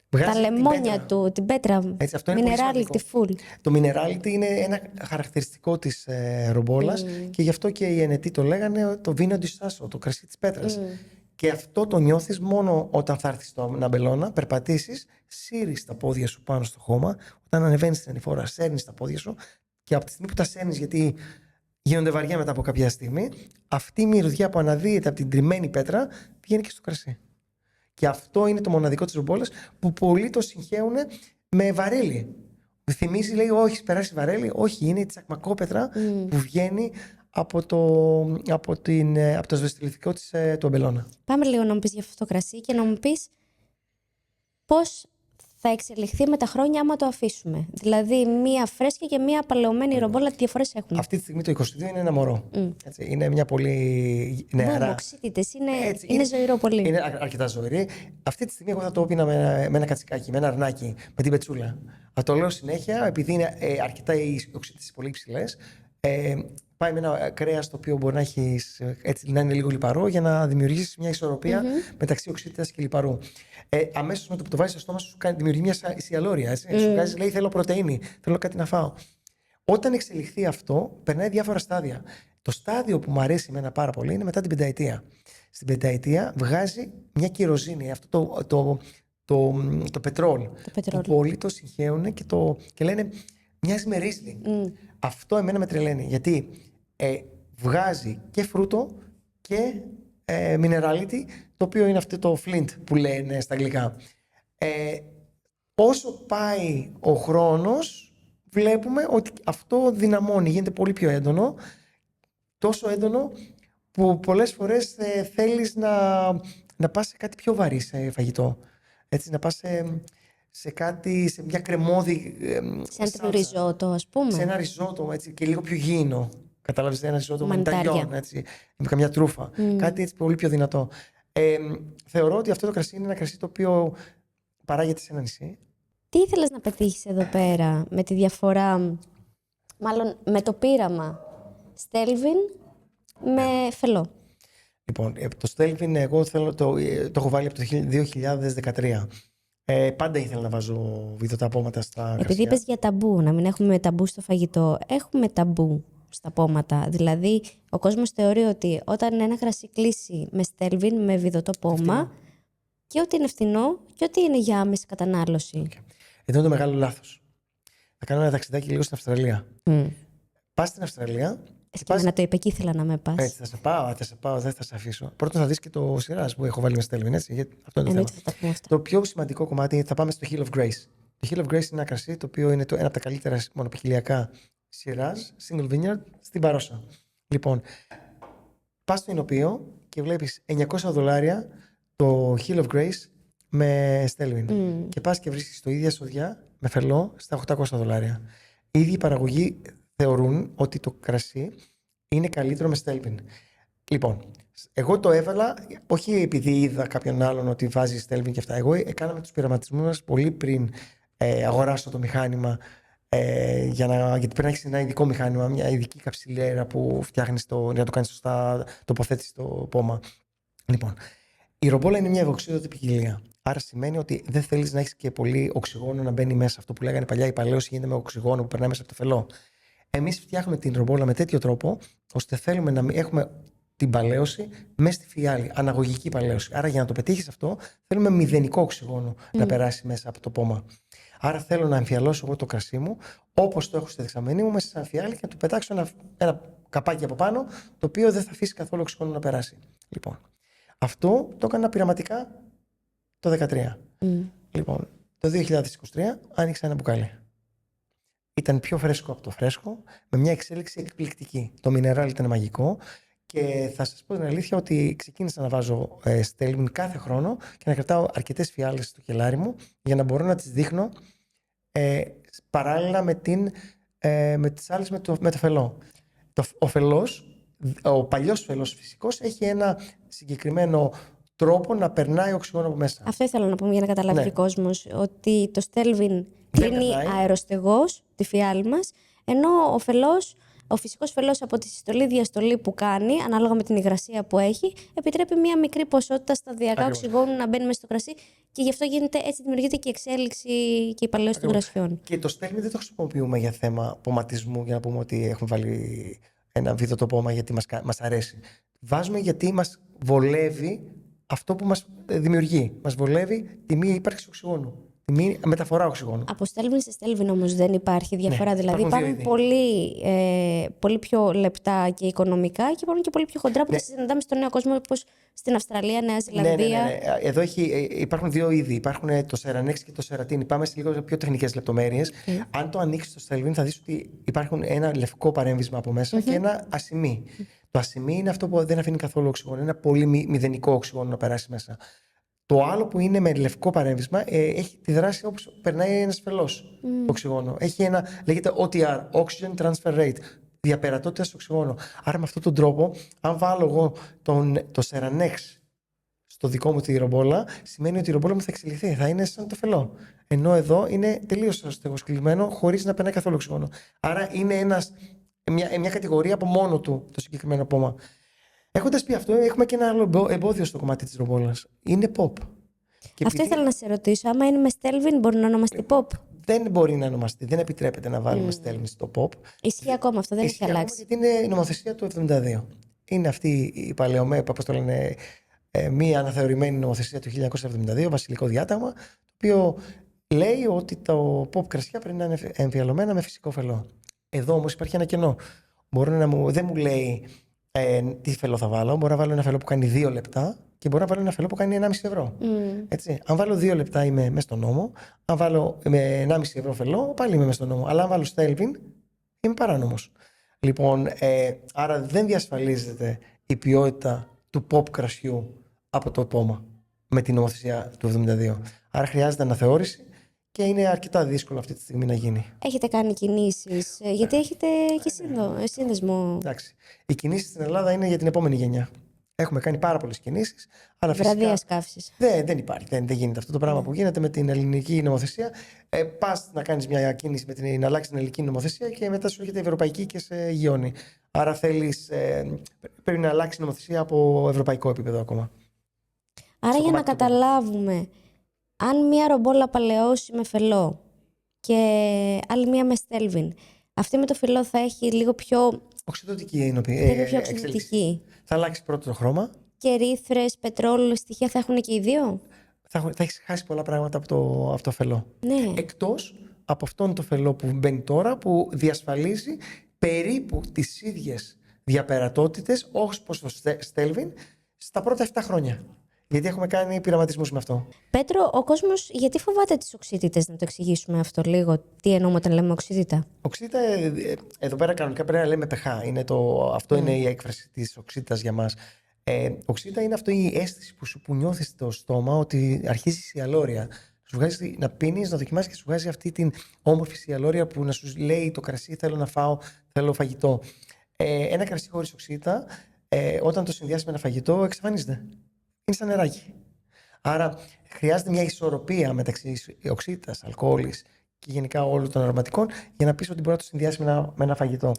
Βγάζει Τα λεμόνια του, την πέτρα. Έτσι, αυτό είναι πολύ Minerality full. Το minerality είναι ένα χαρακτηριστικό της ρομπόλας και γι' αυτό και οι ενετοί το λέγανε το vino di sasso, το κρασί της πέτρας. Και αυτό το νιώθεις μόνο όταν θα έρθεις στον αμπελώνα, περπατήσεις, σύρεις τα πόδια σου πάνω στο χώμα, όταν ανεβαίνεις την ανηφόρα, σέρνεις τα πόδια σου και από τη στιγμή που τα σέρνεις, γιατί γίνονται βαριά μετά από κάποια στιγμή, αυτή η μυρωδιά που αναδύεται από την τριμμένη πέτρα πηγαίνει και στο κρασί. Και αυτό είναι το μοναδικό της ρομπόλας που πολλοί το συγχαίουν με βαρέλι. Θυμίζει, λέει, όχι, περάσει βαρέλι. Όχι, είναι η τσακμακόπετρα που βγαίνει από το σβεστιλιθικό του αμπελώνα. Πάμε λίγο να μου πεις για αυτό το κρασί και να μου πεις πώς θα εξελιχθεί με τα χρόνια άμα το αφήσουμε. Δηλαδή, μία φρέσκια και μία παλαιωμένη ρομπόλα, τι διαφορές έχουν. Αυτή τη στιγμή το 22 είναι ένα μωρό. Έτσι, είναι μια πολύ νεαρά. Μποξίτητες, είναι ζωηρό πολύ. Είναι αρκετά ζωηρή. Αυτή τη στιγμή εγώ θα το έπινα με ένα κατσικάκι, με ένα αρνάκι, με την πετσούλα. Θα το λέω συνέχεια, επειδή είναι αρκετά οι οξύτητες πολύ υψηλές. Πάει με ένα κρέας το οποίο μπορεί να είναι λίγο λιπαρό για να δημιουργήσει μια ισορροπία μεταξύ οξύτητας και λιπαρού. Αμέσως με το που το βάζεις στο στόμα σου δημιουργεί μια σιαλόρια. Σου βγάζει, λέει, θέλω πρωτεΐνη, θέλω κάτι να φάω. Όταν εξελιχθεί αυτό, περνάει διάφορα στάδια. Το στάδιο που μου αρέσει εμένα πάρα πολύ είναι μετά την πενταετία. Στην πενταετία βγάζει μια κυροζίνη, αυτό το πετρόλ. Που πολλοί το συγχαίουν και λένε μοιάζει με ρίσλι. Αυτό εμένα με τρελαίνει, γιατί βγάζει και φρούτο και minerality, το οποίο είναι αυτό το flint που λένε στα αγγλικά. Όσο πάει ο χρόνος, βλέπουμε ότι αυτό δυναμώνει, γίνεται πολύ πιο έντονο, τόσο έντονο που πολλές φορές θέλεις να πας σε κάτι πιο βαρύ σε φαγητό. Έτσι, να πας σε μια κρεμόδι. Σε ένα ριζότο, ας πούμε. Σε ένα ριζότο, έτσι, και λίγο πιο γήινο. Κατάλαβες, ένα ριζότο με ταλιόν, έτσι, με καμιά τρούφα. Κάτι έτσι πολύ πιο δυνατό. Θεωρώ ότι αυτό το κρασί είναι ένα κρασί το οποίο παράγεται σε ένα νησί. Τι ήθελες να πετύχεις εδώ πέρα με τη διαφορά, μάλλον με το πείραμα Στέλβιν με φελό? Λοιπόν, το Στέλβιν εγώ το έχω βάλει από το 2013. Πάντα ήθελα να βάζω βιδωταπώματα στα κρασιά. Επειδή είπες για ταμπού, να μην έχουμε ταμπού στο φαγητό, έχουμε ταμπού στα πόματα. Δηλαδή, ο κόσμος θεωρεί ότι όταν ένα κρασί κλείσει με Στέλβιν, με βιδωτό πόμα, και ότι είναι φθηνό και ότι είναι για άμεση κατανάλωση. Εδώ είναι το μεγάλο λάθος. Θα κάνω ένα ταξιδάκι λίγο στην Αυστραλία. Πας στην Αυστραλία. Να το είπε και ήθελα να με πας. Έτσι, θα σε πάω, δεν θα σε αφήσω. Πρώτον θα δεις και το σειράς που έχω βάλει με Στέλβιν, έτσι, γιατί αυτό είναι το θέμα. Το πιο σημαντικό κομμάτι, θα πάμε στο Hill of Grace. Το Hill of Grace είναι ένα κρασί το οποίο είναι ένα από τα καλύτερα μονοπικιλιακά σειράς, single vineyard, στην Παρόσα. Λοιπόν, πας στο Ινωπείο και βλέπεις $900 το Hill of Grace με Στέλβιν. Και πας και βρίσκεις το ίδια σοδιά με φελό στα $800. Οι ίδιοι παραγωγοί θεωρούν ότι το κρασί είναι καλύτερο με Στέλβιν. Λοιπόν, εγώ το έβαλα όχι επειδή είδα κάποιον άλλον ότι βάζει Στέλβιν και αυτά. Εγώ έκανα τους πειραματισμούς μας πολύ πριν αγοράσω το μηχάνημα, γιατί πρέπει να έχεις ένα ειδικό μηχάνημα, μια ειδική καψιλέρα που φτιάχνεις για να το κάνεις σωστά, τοποθέτηση στο πόμα. Λοιπόν, η ρομπόλα είναι μια ευοξίδωτη ποικιλία. Άρα σημαίνει ότι δεν θέλεις να έχεις και πολύ οξυγόνο να μπαίνει μέσα. Αυτό που λέγανε παλιά η παλαίωση γίνεται με οξυγόνο που περνάει μέσα από το φελό. Εμείς φτιάχνουμε την ρομπόλα με τέτοιο τρόπο, ώστε θέλουμε να έχουμε την παλαίωση μέσα στη φιάλη, αναγωγική παλαίωση. Άρα για να το πετύχεις αυτό, θέλουμε μηδενικό οξυγόνο να περάσει μέσα από το πόμα. Άρα θέλω να εμφιαλώσω εγώ το κρασί μου, όπως το έχω στη δεξαμενή μου, μέσα σε ένα φιάλι και να του πετάξω ένα καπάκι από πάνω, το οποίο δεν θα αφήσει καθόλου οξυγόνο να περάσει. Λοιπόν, αυτό το έκανα πειραματικά το 2013. Λοιπόν, το 2023 άνοιξα ένα μπουκάλι. Ήταν πιο φρέσκο από το φρέσκο, με μια εξέλιξη εκπληκτική. Το mineral ήταν μαγικό και θα σας πω την αλήθεια ότι ξεκίνησα να βάζω Στέλβιν κάθε χρόνο και να κρατάω αρκετές φιάλες στο κελάρι μου για να μπορώ να τις δείχνω παράλληλα με τις άλλες με το φελό. Ο παλιός φελός φυσικός έχει ένα συγκεκριμένο τρόπο να περνάει οξυγόνο από μέσα. Αυτό ήθελα να πούμε για να καταλάβει ο κόσμος, ότι το Στέλβιν κλείνει αεροστεγός τη φιάλη μας, ενώ ο φυσικός φελός από τη συστολή διαστολή που κάνει, ανάλογα με την υγρασία που έχει, επιτρέπει μία μικρή ποσότητα σταδιακά οξυγόνου να μπαίνει μέσα στο κρασί και γι' αυτό έτσι δημιουργείται και η εξέλιξη και η παλαίωση των κρασιών. Και το Στέλβιν δεν το χρησιμοποιούμε για θέμα ποματισμού, για να πούμε ότι έχουμε βάλει ένα βίδωτο πόμα γιατί μας αρέσει. Βάζουμε γιατί μας βολεύει αυτό που μας δημιουργεί. Μας βολεύει τη μη ύπαρξη οξυγόνου. Τη μη μεταφορά οξυγόνου. Από Στέλβιν σε Στέλβιν όμως δεν υπάρχει διαφορά. Ναι, δηλαδή υπάρχουν πολύ πιο λεπτά και οικονομικά και υπάρχουν και πολύ πιο χοντρά που τα συναντάμε στον νέο κόσμο, όπως στην Αυστραλία, Νέα Ζηλανδία. Ναι. Εδώ υπάρχουν δύο είδη. Υπάρχουν το Σερανέξ και το Σερατίνι. Πάμε σε λίγο πιο τεχνικές λεπτομέρειες. Αν το ανοίξεις το Στέλβιν, θα δεις ότι υπάρχουν ένα λευκό παρέμβισμα από μέσα και ένα ασημί. Το ασημί είναι αυτό που δεν αφήνει καθόλου οξυγόνο. Είναι ένα πολύ μηδενικό οξυγόνο να περάσει μέσα. Το άλλο που είναι με λευκό παρέμβισμα έχει τη δράση όπως περνάει ένας φελός το οξυγόνο. Έχει ένα, λέγεται OTR, Oxygen Transfer Rate, διαπερατότητα στο οξυγόνο. Άρα με αυτόν τον τρόπο, αν βάλω εγώ το Seranex στο δικό μου τη ρομπόλα, σημαίνει ότι η ρομπόλα μου θα εξελιχθεί, θα είναι σαν το φελό. Ενώ εδώ είναι τελείως στεγοσκλημένο, χωρίς να περνάει καθόλου οξυγόνο. Άρα είναι μια κατηγορία από μόνο του το συγκεκριμένο πόμα. Έχοντας πει αυτό, έχουμε και ένα άλλο εμπόδιο στο κομμάτι της ρομπόλας. Είναι pop. Και Αυτό ήθελα να σε ρωτήσω. Άμα είναι με Stelvin, μπορεί να ονομαστεί pop. Δεν μπορεί να ονομαστεί, δεν επιτρέπεται να βάλουμε Stelvin στο pop. Ισχύει ακόμα αυτό, δεν έχει αλλάξει. Γιατί είναι η νομοθεσία του 1972. Είναι αυτή η παλαιομέ, όπως το λένε, μία αναθεωρημένη νομοθεσία του 1972, βασιλικό διάταγμα, το οποίο λέει ότι το pop κρασιά πρέπει να είναι εμφιαλωμένα με φυσικό φελό. Εδώ όμως υπάρχει ένα κενό. Δεν μου λέει τι φελό θα βάλω. Μπορώ να βάλω ένα φελό που κάνει 2 λεπτά και μπορώ να βάλω ένα φελό που κάνει 1,5 ευρώ. Έτσι. Αν βάλω 2 λεπτά είμαι μέσα στον νόμο. Αν βάλω με 1,5 ευρώ φελό, πάλι είμαι μέσα στον νόμο. Αλλά αν βάλω Stelvin, είμαι παράνομος. Λοιπόν, άρα δεν διασφαλίζεται η ποιότητα του pop κρασιού από το πόμα με την νομοθεσία του 1972. Άρα χρειάζεται αναθεώρηση και είναι αρκετά δύσκολο αυτή τη στιγμή να γίνει. Έχετε κάνει κινήσεις, γιατί έχετε και σύνδεσμο. Εντάξει. Οι κινήσεις στην Ελλάδα είναι για την επόμενη γενιά. Έχουμε κάνει πάρα πολλές κινήσεις. Βραδίας καύσης. Δεν υπάρχει. Δεν γίνεται αυτό το πράγμα που γίνεται με την ελληνική νομοθεσία. Πας να κάνεις μια κίνηση να αλλάξεις την ελληνική νομοθεσία και μετά σου έρχεται η ευρωπαϊκή και σε γιώνει. Άρα πρέπει να αλλάξει η νομοθεσία από ευρωπαϊκό επίπεδο ακόμα. Άρα για να καταλάβουμε, αν μία ρομπόλα παλαιώσει με φελό και άλλη μία με Stelvin, αυτή με το φελό θα έχει λίγο πιο. Οξυδοτική είναι πιο οξυδοτική. Θα αλλάξει πρώτο το χρώμα. Και ρήθρες, πετρόλαιο, στοιχεία θα έχουν και οι δύο. Θα έχεις χάσει πολλά πράγματα από το φελό. Ναι. Εκτός από αυτόν το φελό που μπαίνει τώρα, που διασφαλίζει περίπου τις ίδιες διαπερατότητες όπως το Stelvin στα πρώτα 7 χρόνια. Γιατί έχουμε κάνει πειραματισμούς με αυτό. Πέτρο, ο κόσμος γιατί φοβάται τις οξύτητες, να το εξηγήσουμε αυτό λίγο. Τι εννοούμε όταν λέμε οξύτητα. Οξύτητα, εδώ πέρα κανονικά πρέπει να λέμε pH. Αυτό είναι η έκφραση της οξύτητας για μας. Οξύτητα είναι αυτή η αίσθηση που νιώθεις στο στόμα ότι αρχίζει η σιαλόρια. Σου βγάζει να πίνεις, να δοκιμάσεις και σου βγάζει αυτή την όμορφη σιαλόρια που να σου λέει το κρασί θέλω να φάω, θέλω φαγητό. Ένα κρασί χωρίς οξύτητα, όταν το συνδυάσει με ένα φαγητό, εξαφανίζεται. Είναι σαν νεράκι. Άρα χρειάζεται μια ισορροπία μεταξύ οξύτητας, αλκοόλης και γενικά όλων των αρωματικών για να πεις ότι μπορεί να το συνδυάσει με ένα φαγητό.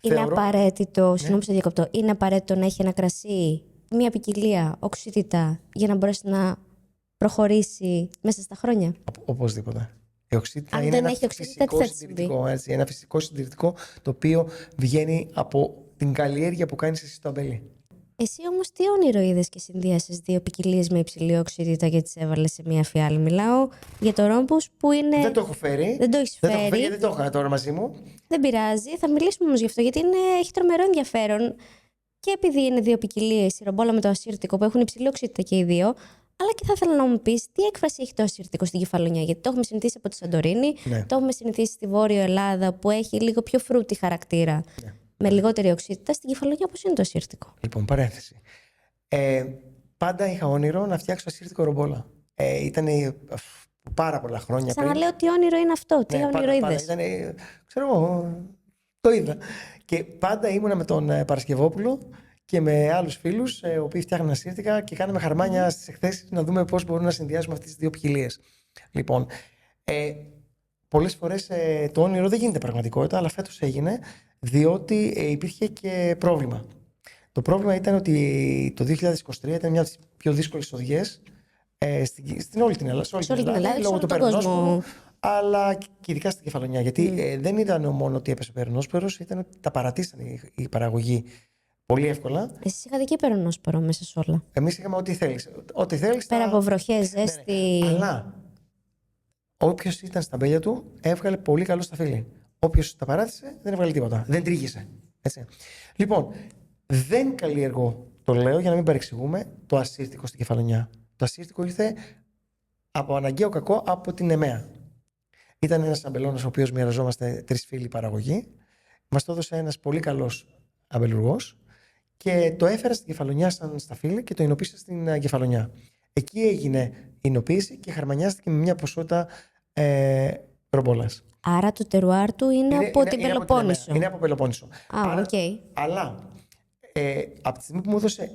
Είναι απαραίτητο, συγγνώμη που σε διακοπτώ, είναι απαραίτητο να έχει ένα κρασί, μια ποικιλία οξύτητα για να μπορέσει να προχωρήσει μέσα στα χρόνια. Οπωσδήποτε. Η οξύτητα αν είναι δεν έχει οξύτητα, τι θα τη συμβεί. Ένα φυσικό συντηρητικό το οποίο βγαίνει από την καλλιέργεια που κάνεις εσύ στο αμπέλι. Εσύ όμως τι όνειρο είδες και συνδύασες 2 ποικιλίες με υψηλή οξύτητα και τις έβαλες σε μία φιάλη? Μιλάω για το ρόμπους που είναι. Δεν το έχω φέρει. Δεν το έχεις φέρει. Γιατί δεν το έχω τώρα μαζί μου. Δεν πειράζει. Θα μιλήσουμε όμως γι' αυτό γιατί έχει τρομερό ενδιαφέρον. Και επειδή είναι 2 ποικιλίες, η ρομπόλα με το ασύρτικο που έχουν υψηλή οξύτητα και οι δύο. Αλλά και θα ήθελα να μου πεις τι έκφραση έχει το ασύρτικο στην Κεφαλονιά. Γιατί το έχουμε συνηθίσει από τη Σαντορίνη, Ναι. το έχουμε συνηθίσει στη Βόρειο Ελλάδα που έχει λίγο πιο φρούτη χαρακτήρα. Ναι. Με λιγότερη οξύτητα. Στην Κεφαλονιά πώς είναι το ασύρτικο? Λοιπόν, παρένθεση. Πάντα είχα όνειρο να φτιάξω ασύρτικο ρομπόλα. Ήταν πάρα πολλά χρόνια πριν. Ξαναλέω τι όνειρο είναι αυτό, τι όνειρο είδες? Ξέρω εγώ, το είδα. Και πάντα ήμουνα με τον Παρασκευόπουλο και με άλλους φίλους, οι οποίοι φτιάχναν ασύρτικα και κάναμε χαρμάνια στις εκθέσεις να δούμε πώς μπορούμε να συνδυάσουμε αυτές τις 2 ποικιλίες. Λοιπόν, πολλές φορές το όνειρο δεν γίνεται πραγματικότητα, αλλά φέτος έγινε, διότι υπήρχε και πρόβλημα. Το πρόβλημα ήταν ότι το 2023 ήταν μια από τις πιο δύσκολες οδιές στην όλη την Ελλάδα. Σε όλη την Ελλάδα, λόγω του περνόσπορου, αλλά και ειδικά στην Κεφαλονιά. Γιατί δεν ήταν μόνο ότι έπεσε ο περνόσπορος, ήταν ότι τα παρατήσαν η παραγωγή πολύ εύκολα. Εσείς είχατε και περνόσπορο μέσα σε όλα. Εμείς είχαμε ό,τι θέλεις. Ό,τι θέλεις. Πέρα από βροχές, ζέστη. Ναι. Αλλά όποιος ήταν στα μπέλια του έβγαλε πολύ καλό σταφύλι. Όποιος τα παράτησε δεν έβγαλε τίποτα. Δεν τρίγησε. Έτσι. Λοιπόν, δεν καλλιεργώ, το λέω για να μην παρεξηγούμε, το ασύρτικο στην Κεφαλονιά. Το ασύρτικο ήρθε από αναγκαίο κακό από την ΕΜΕΑ. Ήταν ένας αμπελώνας ο οποίος μοιραζόμαστε 3 φίλοι παραγωγή. Μας το έδωσε ένας πολύ καλός αμπελουργός και το έφερα στην Κεφαλονιά σαν σταφύλι και το εινοποίησα στην Κεφαλονιά. Εκεί έγινε η εινοποίηση και χαρμανιάστηκε με μια ποσότητα ρομπόλας. Άρα το τερουάρ του είναι από την Πελοπόννησο. Είναι από Πελοπόννησο. Οκ. Αλλά από τη στιγμή που μου έδωσε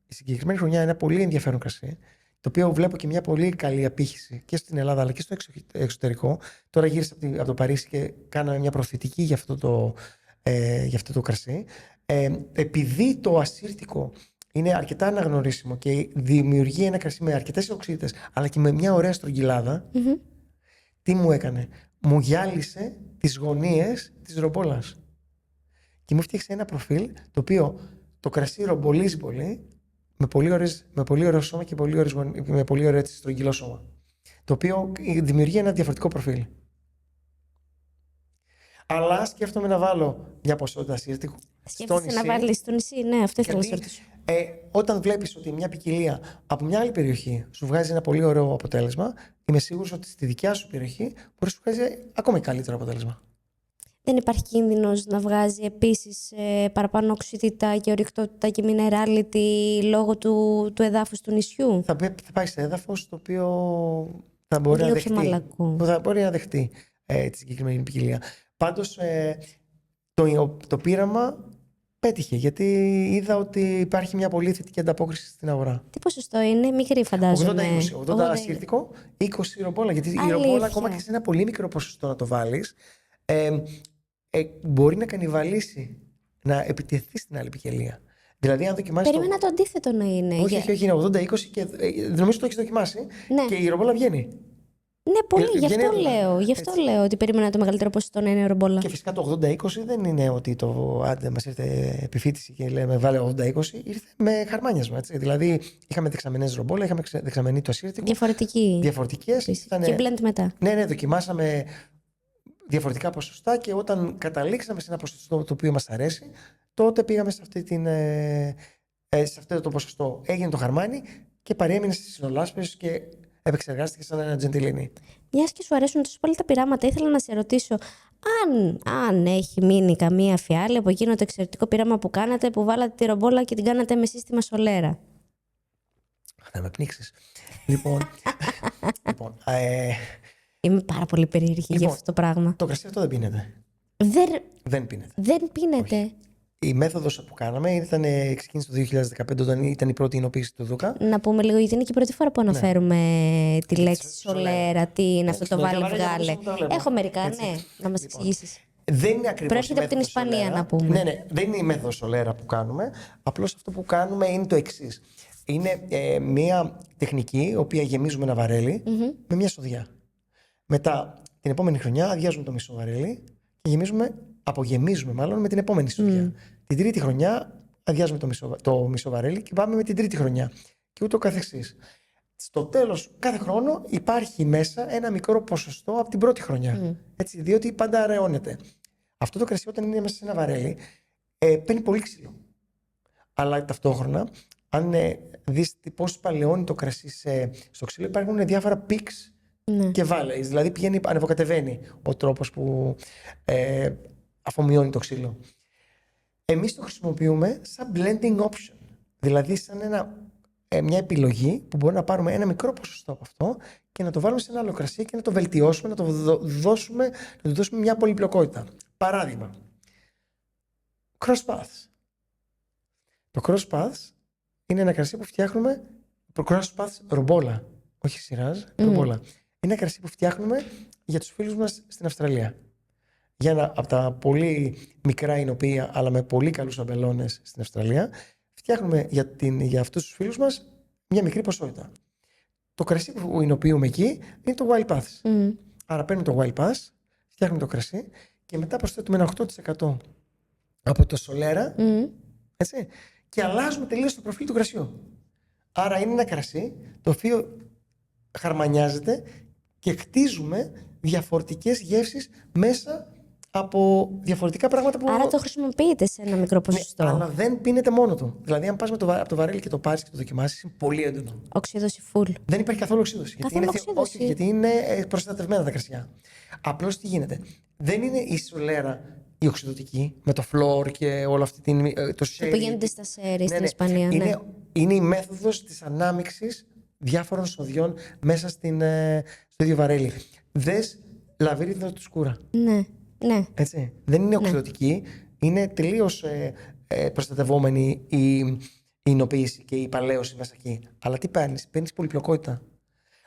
η συγκεκριμένη χρονιά ένα πολύ ενδιαφέρον κρασί, το οποίο βλέπω και μια πολύ καλή απήχηση και στην Ελλάδα αλλά και στο εξωτερικό. Τώρα γύρισα από το Παρίσι και κάναμε μια προθετική για αυτό το κρασί. Επειδή το ασύρτικο είναι αρκετά αναγνωρίσιμο και δημιουργεί ένα κρασί με αρκετές οξύτητες αλλά και με μια ωραία στρογγυλάδα, τι μου έκανε? Μου γυάλισε τις γωνίες της ρομπόλας. Και μου φτιάξε ένα προφίλ το οποίο το κρασί ρομπολίζει πολύ, με πολύ ωραίο σώμα και με πολύ ωραίο στρογγυλό σώμα. Το οποίο δημιουργεί ένα διαφορετικό προφίλ. Αλλά σκέφτομαι να βάλω μια ποσότητα ασύρτικου. Σκέφτεσαι να βάλεις στο νησί, ναι, αυτό ήθελα να σε ρωτήσω. Όταν βλέπεις ότι μια ποικιλία από μια άλλη περιοχή σου βγάζει ένα πολύ ωραίο αποτέλεσμα, είμαι σίγουρος ότι στη δικιά σου περιοχή μπορεί να σου βγάζει ακόμα καλύτερο αποτέλεσμα. Δεν υπάρχει κίνδυνος να βγάζει επίσης παραπάνω οξύτητα και ορυκτότητα και minerality λόγω του εδάφους του νησιού? Θα πάει σε έδαφος το οποίο θα μπορεί να δεχτεί τη συγκεκριμένη ποικιλία. Πάντως το πείραμα πέτυχε, γιατί είδα ότι υπάρχει μια πολύ θετική ανταπόκριση στην αγορά. Τι ποσοστό είναι? Μικρή φαντάζομαι. 80 ασύρτικο, 20 ρομπόλα. Γιατί η ρομπόλα ακόμα και σε ένα πολύ μικρό ποσοστό να το βάλεις, μπορεί να κανιβαλίσει, να επιτεθεί στην άλλη ποικιλία. Δηλαδή, αν δοκιμάσεις. Περίμενα το αντίθετο να είναι. Όχι, είναι 80-20 και νομίζω το έχεις δοκιμάσει. Ναι. Και η ρομπόλα βγαίνει. Ναι, πολύ. Γι' αυτό λέω ότι περίμενα το μεγαλύτερο ποσοστό να είναι ρομπόλα. Και φυσικά το 80-20 δεν είναι ότι μας ήρθε επιφύτηση και λέμε βάλε 80-20. Ήρθε με χαρμάνιασμα. Έτσι. Δηλαδή, είχαμε δεξαμενές ρομπόλα, είχαμε δεξαμενή το ασύρτικο. Διαφορετικές. Και blend μετά. Ναι, δοκιμάσαμε διαφορετικά ποσοστά και όταν καταλήξαμε σε ένα ποσοστό το οποίο μας αρέσει, τότε πήγαμε σε αυτό το ποσοστό. Έγινε το χαρμάνι και παρέμεινε στις συνολάσπες και επεξεργάστηκε σαν ένα τζεντιλίνι. Μιας και σου αρέσουν τόσο πολύ τα πειράματα, ήθελα να σε ρωτήσω αν έχει μείνει καμία φιάλη από εκείνο το εξαιρετικό πείραμα που κάνατε, που βάλατε τη ρομπόλα και την κάνατε με σύστημα σολέρα. Θα με πνίξεις. Λοιπόν, είμαι πάρα πολύ περίεργη για αυτό το πράγμα. Το κρασί αυτό δεν πίνεται. Δεν πίνεται. Δεν πίνεται. Όχι. Η μέθοδος που κάναμε ξεκίνησε το 2015 όταν ήταν η πρώτη εινοποίηση του Δούκα. Να πούμε λίγο, γιατί είναι και η πρώτη φορά που αναφέρουμε τη λέξη σολέρα. Τι είναι αυτό το βάλε βγάλε. Έχω μερικά, ναι, να μας εξηγήσεις. Δεν είναι ακριβώς. Προέρχεται από την Ισπανία, να πούμε. Ναι, δεν είναι η μέθοδος σολέρα που κάνουμε. Απλώς αυτό που κάνουμε είναι το εξής. Είναι μια τεχνική, η οποία γεμίζουμε ένα βαρέλι με μια σοδιά. Μετά την επόμενη χρονιά αδειάζουμε το μισό βαρέλι και απογεμίζουμε μάλλον με την επόμενη σοδιά. Την τρίτη χρονιά αδειάζουμε το μισό βαρέλι και πάμε με την τρίτη χρονιά. Και ούτω καθεξής. Στο τέλος, κάθε χρόνο υπάρχει μέσα ένα μικρό ποσοστό από την πρώτη χρονιά. Έτσι, διότι πάντα αραιώνεται. Αυτό το κρασί, όταν είναι μέσα σε ένα βαρέλι, παίρνει πολύ ξύλο. Αλλά ταυτόχρονα, αν δεις πώς παλαιώνει το κρασί στο ξύλο, υπάρχουν διάφορα peaks και valleys. Δηλαδή ανεβοκατεβαίνει ο τρόπος που αφομοιώνει το ξύλο. Εμείς το χρησιμοποιούμε σαν blending option. Δηλαδή σαν μια επιλογή που μπορούμε να πάρουμε ένα μικρό ποσοστό από αυτό και να το βάλουμε σε ένα άλλο κρασί και να το βελτιώσουμε, να του δώσουμε μια πολυπλοκότητα. Παράδειγμα, cross paths. Το cross paths είναι ένα κρασί που φτιάχνουμε, cross paths ρομπόλα, όχι σιράζ, ρομπόλα. Είναι ένα κρασί που φτιάχνουμε για τους φίλους μας στην Αυστραλία. Για ένα από τα πολύ μικρά εινοποιεία, αλλά με πολύ καλούς αμπελώνες στην Αυστραλία, φτιάχνουμε για αυτούς τους φίλους μας μια μικρή ποσότητα. Το κρασί που εινοποιούμε εκεί είναι το Wild Paths. Άρα παίρνουμε το Wild Paths, φτιάχνουμε το κρασί και μετά προσθέτουμε ένα 8% από το σολέρα, έτσι, και αλλάζουμε τελείως το προφίλ του κρασιού. Άρα είναι ένα κρασί το οποίο χαρμανιάζεται και χτίζουμε διαφορετικές γεύσεις μέσα από διαφορετικά πράγματα που. Άρα το χρησιμοποιείτε σε ένα μικρό ποσοστό. Ναι, αλλά δεν πίνεται μόνο του. Δηλαδή, αν πας από το βαρέλι και το πάρεις και το δοκιμάσεις, είναι πολύ έντονο. Οξύδωση full. Δεν υπάρχει καθόλου οξύδωση. Οξύδωση. Όχι, γιατί είναι προστατευμένα τα κρασιά. Απλώς τι γίνεται. Δεν είναι η σολέρα η οξυδοτική, με το φλόρ και όλο αυτή το Το που γίνονται στα σέρι στην ναι. Ισπανία. Ναι. Είναι η μέθοδος της ανάμειξης διάφορων σοδιών μέσα στο ίδιο βαρέλι. Δες λαβύρινθο του σκούρα. Ναι, ναι. Έτσι. Δεν είναι οξυδοτική, είναι τελείως προστατευόμενη η εινοποίηση και η παλαίωση μέσα εκεί. Αλλά τι παίρνεις? Παίρνεις πολυπλοκότητα.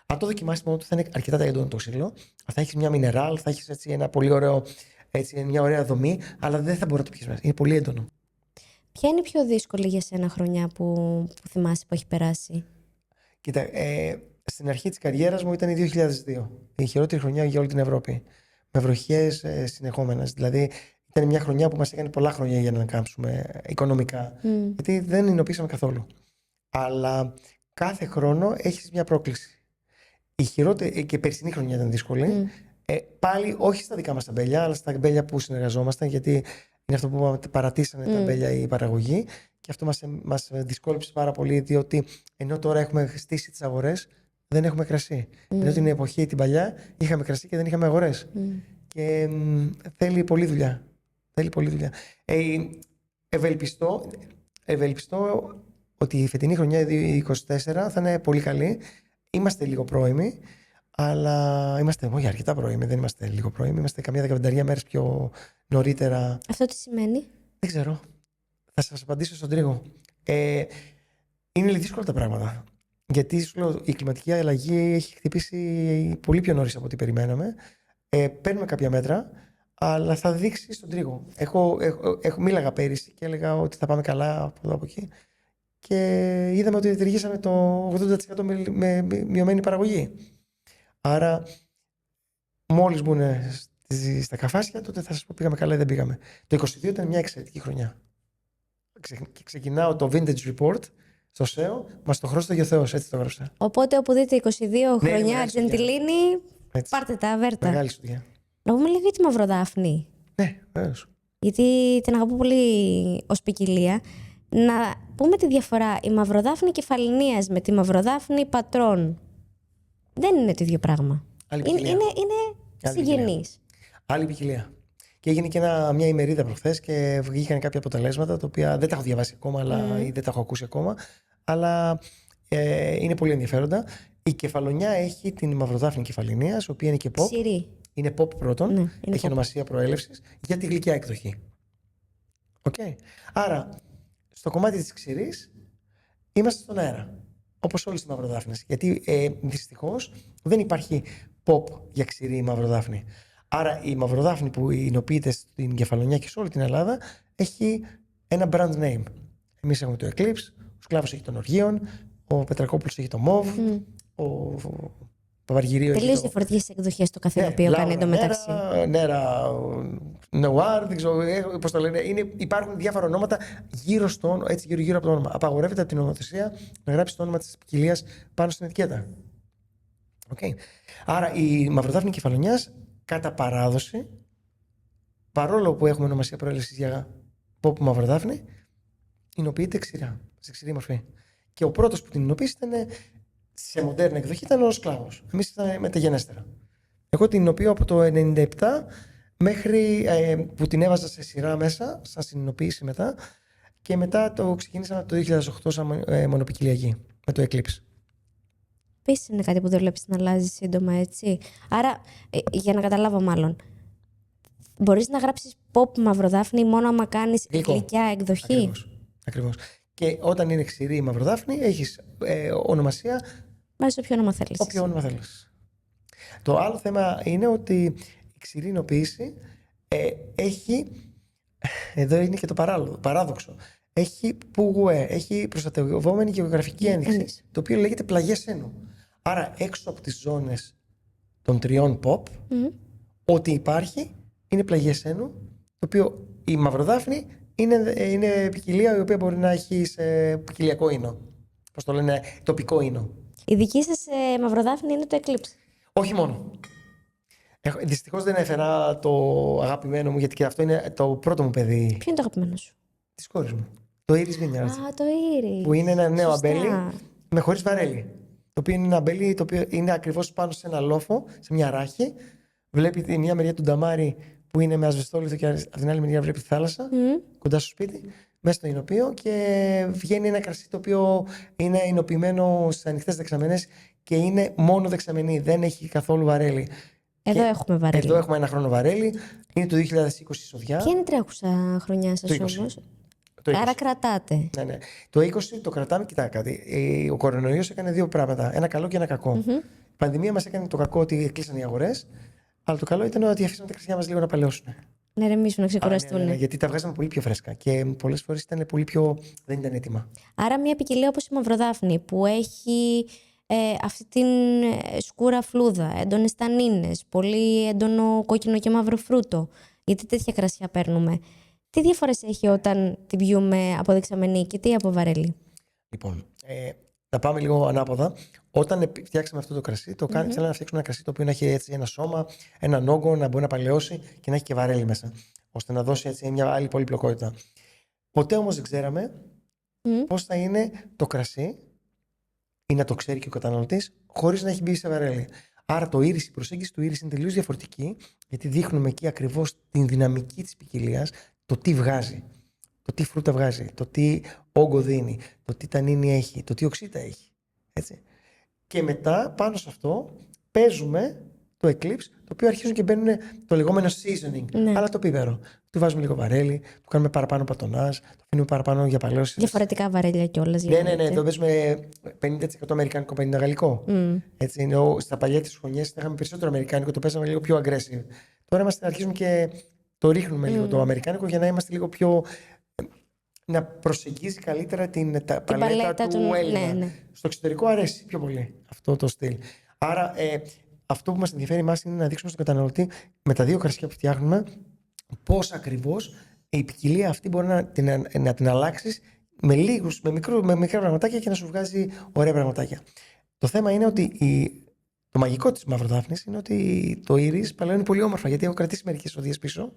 Αν το δοκιμάσεις μόνο του θα είναι αρκετά έντονο το ξύλο, θα έχεις μια μινεράλ, θα έχεις έτσι ένα πολύ ωραίο, έτσι, μια ωραία δομή, αλλά δεν θα μπορεί να το πιεις μέσα. Είναι πολύ έντονο. Ποια είναι η πιο δύσκολη για σένα χρονιά που θυμάσαι που έχει περάσει? Κοίτα, στην αρχή της καριέρας μου ήταν η 2002. Η χειρότερη χρονιά για όλη την Ευρώπη. Με βροχές συνεχόμενες. Δηλαδή ήταν μια χρονιά που μας έκανε πολλά χρόνια για να ανακάμψουμε οικονομικά. Γιατί δεν εινοποιήσαμε καθόλου. Αλλά κάθε χρόνο έχεις μια πρόκληση. Η χειρότερη, και η περσινή χρονιά ήταν δύσκολη. Πάλι όχι στα δικά μας τα μπέλια, αλλά στα μπέλια που συνεργαζόμασταν, γιατί είναι αυτό που παρατήσανε τα μπέλια η παραγωγή. Και αυτό μας δυσκόλεψε πάρα πολύ, διότι ενώ τώρα έχουμε στήσει τις αγορές, δεν έχουμε κρασί. Ενώ την εποχή την παλιά είχαμε κρασί και δεν είχαμε αγορές. Και θέλει πολλή δουλειά. Ευελπιστώ ότι η φετινή χρονιά, η 24, θα είναι πολύ καλή. Είμαστε λίγο πρώιμοι, αλλά είμαστε όχι αρκετά πρώιμοι, δεν είμαστε λίγο πρώιμοι. Είμαστε καμιά 15 μέρες πιο νωρίτερα. Αυτό τι σημαίνει? Δεν ξέρω. Θα σας απαντήσω στον τρίγο. Είναι δύσκολα τα πράγματα. Γιατί σου λέω, η κλιματική αλλαγή έχει χτυπήσει πολύ πιο νωρίς από ό,τι περιμέναμε. Παίρνουμε κάποια μέτρα, αλλά θα δείξει στον τρίγο. Μίλαγα πέρυσι και έλεγα ότι θα πάμε καλά από εδώ από εκεί. Και είδαμε ότι διατηρήσαμε το 80% με μειωμένη παραγωγή. Άρα, μόλις μπουν στα καφάσια, τότε θα σας πω πήγαμε καλά ή δεν πήγαμε. Το 22 ήταν μια εξαιρετική χρονιά. Και ξεκινάω το Vintage Report στο SEO, μας το χρώσταγε ο Θεός, έτσι το έγραψα. Οπότε, όπου δείτε 22 χρονιά Τζεντιλίνη, πάρτε τα αβέρτα. Μεγάλη studία. Να πούμε λίγο για τη Μαυροδάφνη. Ναι, βέβαιως. Γιατί την αγαπώ πολύ ως ποικιλία. Να πούμε τη διαφορά. Η Μαυροδάφνη Κεφαλινίας με τη Μαυροδάφνη Πατρών δεν είναι το ίδιο πράγμα. Είναι συγγενείς. Άλλη ποικιλία. Και έγινε και μια ημερίδα προχθές και βγήκαν κάποια αποτελέσματα τα οποία δεν τα έχω διαβάσει ακόμα ή δεν τα έχω ακούσει ακόμα, αλλά είναι πολύ ενδιαφέροντα. Η Κεφαλονιά έχει την Μαυροδάφνη Κεφαλινίας, η οποία είναι και pop. Ξηρή. Είναι pop πρώτον, Ναι, έχει ονομασία προέλευσης για τη γλυκιά εκδοχή. Okay. Άρα, στο κομμάτι της ξηρής είμαστε στον αέρα, όπως όλες τις Μαυροδάφνες. Γιατί δυστυχώς δεν υπάρχει pop για ξηρή Μαυροδάφνη. Άρα η Μαυροδάφνη που εινοποιείται στην Κεφαλονιά και σε όλη την Ελλάδα έχει ένα brand name. Εμείς έχουμε το Eclipse, ο Σκλάβος έχει τον Οργίον, ο Πετρακόπουλος έχει το Mauve, ο Παπαργυρίου έχει τελείως διαφορετικές εκδοχές το καθένα κάνει εντωμεταξύ. Νέρα, Νεουάρ, δεν ξέρω πώς το λένε. Υπάρχουν διάφορα ονόματα γύρω από το όνομα. Απαγορεύεται από την νομοθεσία να γράψει το όνομα της ποικιλίας πάνω στην ετικέτα. Okay. Άρα η Μαυροδάφνη Κεφαλονιάς κατά παράδοση, παρόλο που έχουμε ονομασία προέλευσης για pop Μαυροδάφνη, εινοποιείται ξηρά, σε ξηρή μορφή. Και ο πρώτος που την εινοποίησε ήταν σε μοντέρνα εκδοχή ήταν ο Σκλάβος. Εμείς ήταν μεταγενέστερα. Εγώ την εινοποιώ από το 1997 μέχρι που την έβαζα σε σειρά μέσα, σαν συνεινοποίηση μετά, και μετά το ξεκίνησα το 2008 σαν μονοποικιλιακή με το Eclipse. Επίσης είναι κάτι που δεν βλέπεις να αλλάζει σύντομα, έτσι. Άρα, για να καταλάβω μάλλον, μπορείς να γράψεις pop Μαυροδάφνη μόνο άμα κάνεις γλυκιά εκδοχή. Ακριβώς. Και όταν είναι ξηρή η Μαυροδάφνη, έχεις ονομασία. Βάζεις όποιο όνομα θέλεις. Όποιο όνομα θέλεις. Το άλλο θέμα είναι ότι η ξηρή εινοποίηση έχει. Εδώ είναι και το παράδοξο. Έχει πουγουέ, έχει προστατευόμενη γεωγραφική ένδειξη, το οποίο λέγεται πλαγιές ένου. Άρα έξω από τις ζώνες των τριών pop, ό,τι υπάρχει είναι πλαγιές ένου, το οποίο η Μαυροδάφνη είναι ποικιλία η οποία μπορεί να έχει σε ποικιλιακό ίνο. Πώς το λένε, τοπικό ίνο. Η δική σας Μαυροδάφνη είναι το Eclipse. Όχι μόνο. Δυστυχώς δεν έφερα το αγαπημένο μου, γιατί και αυτό είναι το πρώτο μου παιδί. Ποιο είναι το αγαπημένο σου? Της κόρης μου. Το Iris Vineyards. Α, το Iris. Που είναι ένα νέο αμπέλι με χωρίς βαρέλι. Το οποίο είναι ένα αμπέλι το οποίο είναι ακριβώς πάνω σε ένα λόφο, σε μια ράχη. Βλέπει τη μια μεριά του νταμάρι που είναι με ασβεστόλιθο και από την άλλη μεριά βλέπει τη θάλασσα, κοντά στο σπίτι, μέσα στο εινοποιείο και βγαίνει ένα κρασί το οποίο είναι εινοποιημένο στις ανοιχτές δεξαμενές και είναι μόνο δεξαμενή, δεν έχει καθόλου βαρέλι. Εδώ έχουμε βαρέλι. Εδώ έχουμε ένα χρόνο βαρέλι, είναι το 2020 εισοδιά. Ποια είναι η τρέχουσα χρονιά σας όμως? Άρα κρατάτε. Ναι. Το 20 το κρατάμε, κοιτά κάτι. Ο κορονοϊός έκανε δύο πράγματα. Ένα καλό και ένα κακό. Η πανδημία μας έκανε το κακό ότι κλείσαν οι αγορές, αλλά το καλό ήταν ότι αφήσαμε τα κρασιά μας λίγο να παλαιώσουν. Να ρεμίσουν, να ξεκουραστούν. Ναι, γιατί τα βγάζαμε πολύ πιο φρέσκα και πολλές φορές ήταν πολύ πιο. Δεν ήταν έτοιμα. Άρα, μια ποικιλία όπως η Μαυροδάφνη που έχει αυτή την σκούρα φλούδα, έντονες τανίνες, πολύ έντονο κόκκινο και μαύρο φρούτο. Γιατί τέτοια κρασιά παίρνουμε. Τι διαφορές έχει όταν την πιούμε από δεξαμενή και τι από βαρέλι? Λοιπόν, να πάμε λίγο ανάποδα. Όταν φτιάξαμε αυτό το κρασί, θέλαμε να φτιάξουμε ένα κρασί το οποίο να έχει έτσι ένα σώμα, έναν όγκο, να μπορεί να παλαιώσει και να έχει και βαρέλι μέσα. Ώστε να δώσει έτσι μια άλλη πολυπλοκότητα. Ποτέ όμως δεν ξέραμε πώς θα είναι το κρασί ή να το ξέρει και ο καταναλωτής χωρίς να έχει μπει σε βαρέλι. Άρα η προσέγγιση του ήρις είναι τελείως διαφορετική, γιατί δείχνουμε εκεί ακριβώς την δυναμική της ποικιλίας, το τι βγάζει, το τι φρούτα βγάζει, το τι όγκο δίνει, το τι τανίνη έχει, το τι οξύτα έχει. Έτσι. Και μετά πάνω σε αυτό παίζουμε το Eclipse, το οποίο αρχίζουν και μπαίνουν το λεγόμενο seasoning, αλλά το πίπερο. Του βάζουμε λίγο βαρέλι, του κάνουμε παραπάνω πατονάζ, το αφήνουμε παραπάνω για παλαιώσεις. Διαφορετικά βαρέλια κιόλας. Ναι, το παίζουμε 50% αμερικάνικο, 50% γαλλικό. Έτσι, στα παλιά τις χρονιές είχαμε περισσότερο αμερικάνικο, το παίζαμε λίγο πιο aggressive. Τώρα αρχίζουμε και το ρίχνουμε λίγο το αμερικάνικο για να είμαστε λίγο πιο. Να προσεγγίζει καλύτερα την παλέτα του Έλληνα. Ναι. Στο εξωτερικό αρέσει πιο πολύ αυτό το στυλ. Άρα αυτό που μας ενδιαφέρει εμάς είναι να δείξουμε στον καταναλωτή με τα δύο κρασιά που φτιάχνουμε πώς ακριβώς η ποικιλία αυτή μπορεί να την αλλάξεις με μικρά πραγματάκια και να σου βγάζει ωραία πραγματάκια. Το θέμα είναι ότι το μαγικό της Μαυροδάφνης είναι ότι το ήρις παλαιώνει πολύ όμορφα, γιατί έχω κρατήσει μερικές οδιές πίσω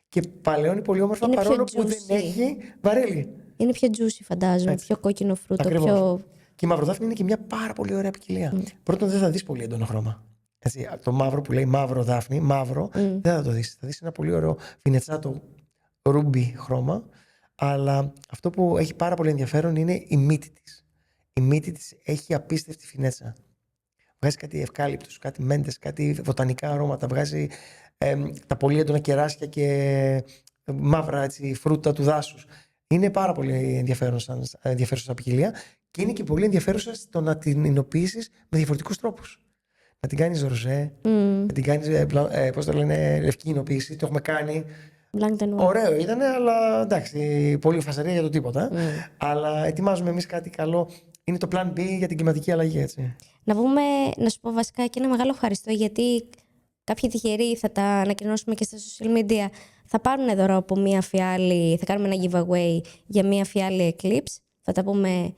και παλαιώνει πολύ όμορφα παρόλο που δεν έχει βαρέλι. Είναι πιο juicy, φαντάζομαι, έτσι. Πιο κόκκινο φρούτο. Πιο... Και η Μαυροδάφνη είναι και μια πάρα πολύ ωραία ποικιλία. Πρώτον, δεν θα δεις πολύ έντονο χρώμα. Έτσι, το μαύρο που λέει μαύρο δάφνη, μαύρο, δεν θα το δεις. Θα δεις ένα πολύ ωραίο φινετσάτο ρούμπι χρώμα. Αλλά αυτό που έχει πάρα πολύ ενδιαφέρον είναι η μύτη της. Η μύτη της έχει απίστευτη φινέτσα. Βγάζει κάτι ευκάλυπτους, κάτι μέντες, κάτι βοτανικά αρώματα. Βγάζει τα πολύ έντονα κεράσια και μαύρα έτσι, φρούτα του δάσους. Είναι πάρα πολύ ενδιαφέρουσα σαν ποικιλία και είναι και πολύ ενδιαφέρουσα στο να την εινοποιήσεις με διαφορετικούς τρόπους. Να την κάνεις ροζέ, να την κάνεις πώς το λένε, λευκή εινοποίηση. Το έχουμε κάνει. Ωραίο ήταν, αλλά εντάξει, πολύ φασαρία για το τίποτα. Αλλά ετοιμάζουμε εμείς κάτι καλό. Είναι το Plan B για την κλιματική αλλαγή, έτσι. Να σου πω βασικά και ένα μεγάλο ευχαριστώ, γιατί κάποιοι τυχεροί θα τα ανακοινώσουμε και στα social media. Θα πάρουν δώρο από μία φιάλη, θα κάνουμε ένα giveaway για μία φιάλη Eclipse. Θα τα πούμε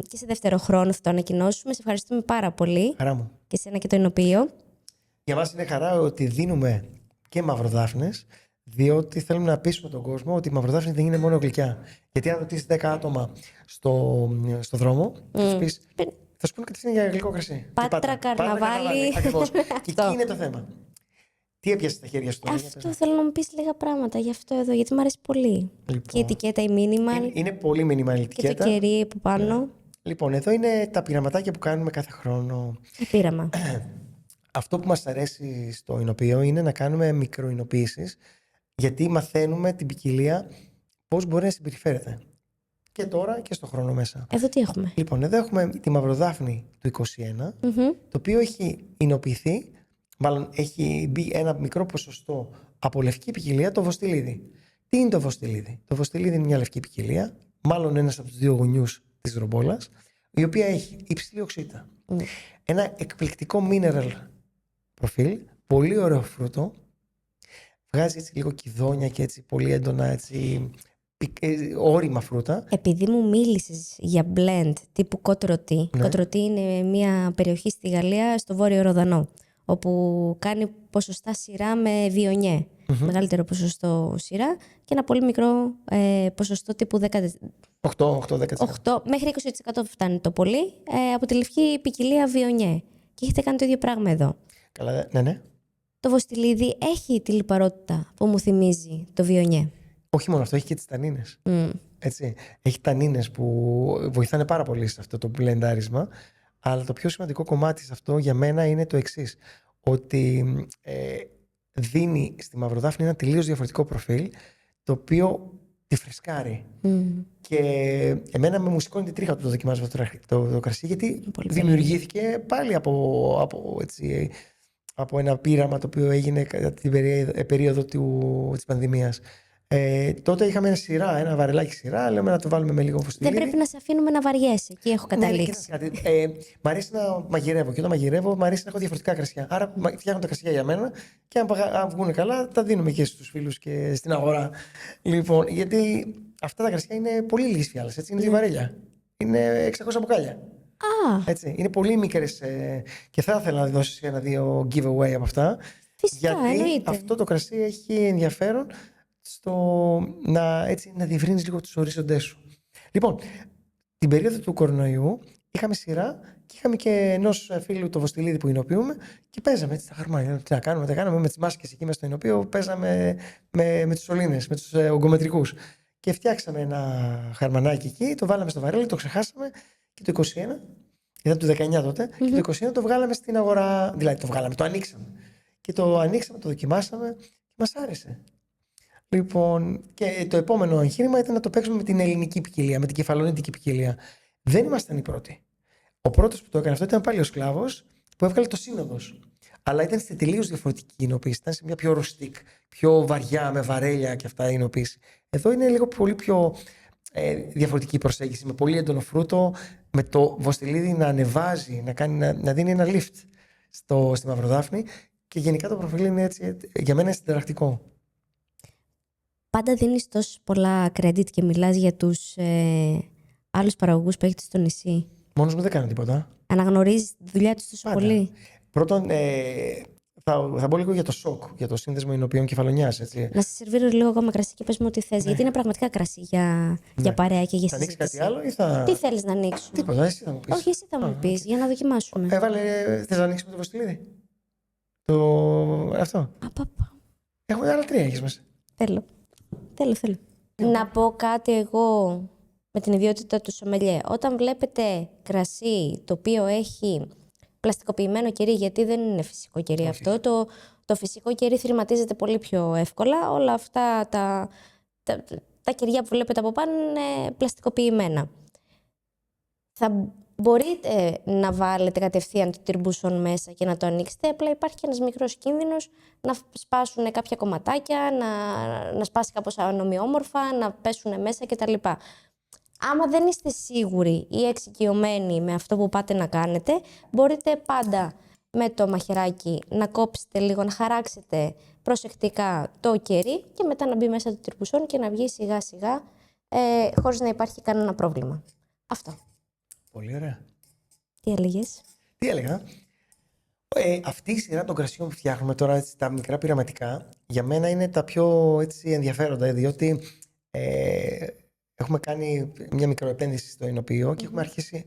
και σε δεύτερο χρόνο θα το ανακοινώσουμε. Σε ευχαριστούμε πάρα πολύ. Χαρά μου. Και εσένα και το εινοποιείο. Για μας είναι χαρά ότι δίνουμε και μαυροδάφνες, διότι θέλουμε να πείσουμε τον κόσμο ότι η μαυροδάφνη δεν είναι μόνο γλυκιά. Γιατί αν ρωτήσεις 10 άτομα στο δρόμο, θα σου πεις. Θα σου πούνε κατευθείαν για γλυκό κρασί. Πάτρα, καρναβάλι. Ακριβώς. Και εκεί είναι το θέμα. Τι έπιασε στα χέρια σου τώρα? Αυτό θέλω να μου πεις λίγα πράγματα γι' αυτό εδώ, γιατί μου αρέσει πολύ. Λοιπόν, και η ετικέτα, η minimal. Είναι πολύ minimal η ετικέτα. Και το κερί από πάνω. Λοιπόν, εδώ είναι τα πειραματάκια που κάνουμε κάθε χρόνο. Πείραμα. Αυτό που μας αρέσει στο εινοποιείο είναι να κάνουμε μικροεινοποιήσεις, γιατί μαθαίνουμε την ποικιλία πώς μπορεί να συμπεριφέρεται. Και τώρα και στο χρόνο μέσα. Εδώ τι έχουμε? Λοιπόν, εδώ έχουμε τη Μαυροδάφνη του 21, το οποίο έχει εινοποιηθεί, μάλλον έχει μπει ένα μικρό ποσοστό από λευκή ποικιλία, το βοστιλίδι. Τι είναι το βοστιλίδι? Το βοστιλίδι είναι μια λευκή ποικιλία, μάλλον ένας από τους δύο γονιούς της ρομπόλας, η οποία έχει υψηλή οξύτα. Ένα εκπληκτικό mineral προφίλ, πολύ ωραίο φρούτο, βγάζει έτσι λίγο κυδόνια και έτσι πολύ έντονα έτσι, όρημα φρούτα. Επειδή μου μίλησες για blend τύπου Κοτρωτή. Ναι. Κοτρωτή είναι μια περιοχή στη Γαλλία, στο Βόρειο Ροδανό, όπου κάνει ποσοστά σειρά με βιονιέ. Μεγαλύτερο ποσοστό σειρά και ένα πολύ μικρό ποσοστό τύπου 8-10%. Μέχρι 20% φτάνει το πολύ, από τη λευκή ποικιλία βιονιέ. Και έχετε κάνει το ίδιο πράγμα εδώ. Καλά, ναι. το βοστιλίδι έχει τη λιπαρότητα που μου θυμίζει το βιονιέ. Όχι μόνο αυτό, έχει και τις τανίνες. Έτσι. Έχει τανίνες που βοηθάνε πάρα πολύ σε αυτό το μπλεντάρισμα. Αλλά το πιο σημαντικό κομμάτι σε αυτό για μένα είναι το εξής. Ότι δίνει στη μαυροδάφνη ένα τελείως διαφορετικό προφίλ, το οποίο τη φρεσκάρει. Και εμένα με μου σηκώνει την τρίχα του το δοκιμάζω αυτό το κρασί, γιατί δημιουργήθηκε πάλι από ένα πείραμα το οποίο έγινε κατά την περίοδο της πανδημίας. Τότε είχαμε ένα βαρελάκι σειρά, λέμε να το βάλουμε με λίγο βοστιλίδι. Δεν πρέπει να σε αφήνουμε να βαριέσαι, εκεί έχω καταλήξει. Μ' αρέσει να μαγειρεύω και όταν μαγειρεύω μ' αρέσει να έχω διαφορετικά κρασιά. Άρα φτιάχνω τα κρασιά για μένα και αν βγουν καλά τα δίνουμε και στους φίλους και στην αγορά. Λοιπόν, γιατί αυτά τα κρασιά είναι πολύ λίγες φιάλες, έτσι, είναι 2 βαρέλια. Είναι 600 μπουκάλια. Έτσι, είναι πολύ μικρές και θα ήθελα να δώσεις 1-2 giveaway από αυτά. Φυσικά, γιατί εννοείται. αυτό το κρασί έχει ενδιαφέρον στο να διευρύνεις λίγο τους ορίζοντές σου. Λοιπόν, την περίοδο του κορονοϊού είχαμε σειρά και είχαμε και ενός φίλου το βοστιλίδι που εινοποιούμε και παίζαμε έτσι τα χαρμάνια. Τι να κάνουμε, τα κάναμε με τις μάσκες εκεί μέσα στο εινοποιείο, παίζαμε με τους σωλήνες, με τους ογκομετρικούς. Και φτιάξαμε ένα χαρμανάκι εκεί, το βάλαμε στο βαρέλι, το ξεχάσαμε και το 21, ήταν του 19 τότε, και το 21 το βγάλαμε στην αγορά, δηλαδή το ανοίξαμε. Και το ανοίξαμε, το δοκιμάσαμε και μας άρεσε. Λοιπόν, και το επόμενο εγχείρημα ήταν να το παίξουμε με την ελληνική ποικιλία, με την κεφαλονίτικη ποικιλία. Δεν ήμασταν οι πρώτοι. Ο πρώτος που το έκανε αυτό ήταν πάλι ο Σκλάβος, που έβγαλε το Σύνοδος. Αλλά ήταν σε τελείως διαφορετική εινοποίηση. Ήταν σε μια πιο ρουστικ, πιο βαριά, με βαρέλια και αυτά η εινοποίηση. Εδώ είναι λίγο πολύ πιο διαφορετική προσέγγιση, με πολύ έντονο φρούτο, με το βοστιλίδι να ανεβάζει, να δίνει ένα lift στη μαυροδάφνη και γενικά το προφίλ είναι έτσι, για μένα είναι συνταρακτικό. Πάντα δίνεις τόσο πολλά credit και μιλάς για τους άλλους παραγωγούς που έχετε στο νησί. Μόνος μου δεν κάνω τίποτα. Αναγνωρίζεις τη δουλειά τους τόσο πολύ. Πρώτον, θα πω λίγο για το σοκ, για το σύνδεσμο εινοποιών κεφαλονιάς. Έτσι. Να σε σερβίρω λίγο ακόμα κρασί και πες μου ό,τι θες. Γιατί είναι πραγματικά κρασί για παρέα και για Θα ανοίξει συζήτηση. κάτι άλλο ή θα. Τι θέλεις να ανοίξουμε? Τίποτα, εσύ θα μου πεις. Όχι, εσύ θα μου πεις, για να δοκιμάσουμε. Θες να ανοίξουμε το βοστιλίδι? Αυτό. Έχουμε άλλα 3 έχεις μέσα. Θέλω. Να πω κάτι εγώ με την ιδιότητα του σομελιέ. Όταν βλέπετε κρασί το οποίο έχει πλαστικοποιημένο κερί, γιατί δεν είναι φυσικό κερί αυτό, το φυσικό κερί θρηματίζεται πολύ πιο εύκολα. Όλα αυτά τα κεριά που βλέπετε από πάνω είναι πλαστικοποιημένα. Θα μπορείτε να βάλετε κατευθείαν το τυρμπουσόν μέσα και να το ανοίξετε, απλά υπάρχει και ένας μικρός κίνδυνος να σπάσουν κάποια κομματάκια, να σπάσει κάπως ανομοιόμορφα, να πέσουν μέσα κτλ. Άμα δεν είστε σίγουροι ή εξοικειωμένοι με αυτό που πάτε να κάνετε, μπορείτε πάντα με το μαχαιράκι να κόψετε λίγο, να χαράξετε προσεκτικά το κερί και μετά να μπει μέσα το τυρμπουσόν και να βγει σιγά σιγά χωρίς να υπάρχει κανένα πρόβλημα. Αυτό. Πολύ ωραία. Τι έλεγες? Τι έλεγα? Αυτή η σειρά των κρασιών που φτιάχνουμε τώρα, έτσι, τα μικρά πειραματικά, για μένα είναι τα πιο έτσι, ενδιαφέροντα, διότι έχουμε κάνει μια μικροεπένδυση στο εινοποιείο και έχουμε αρχίσει.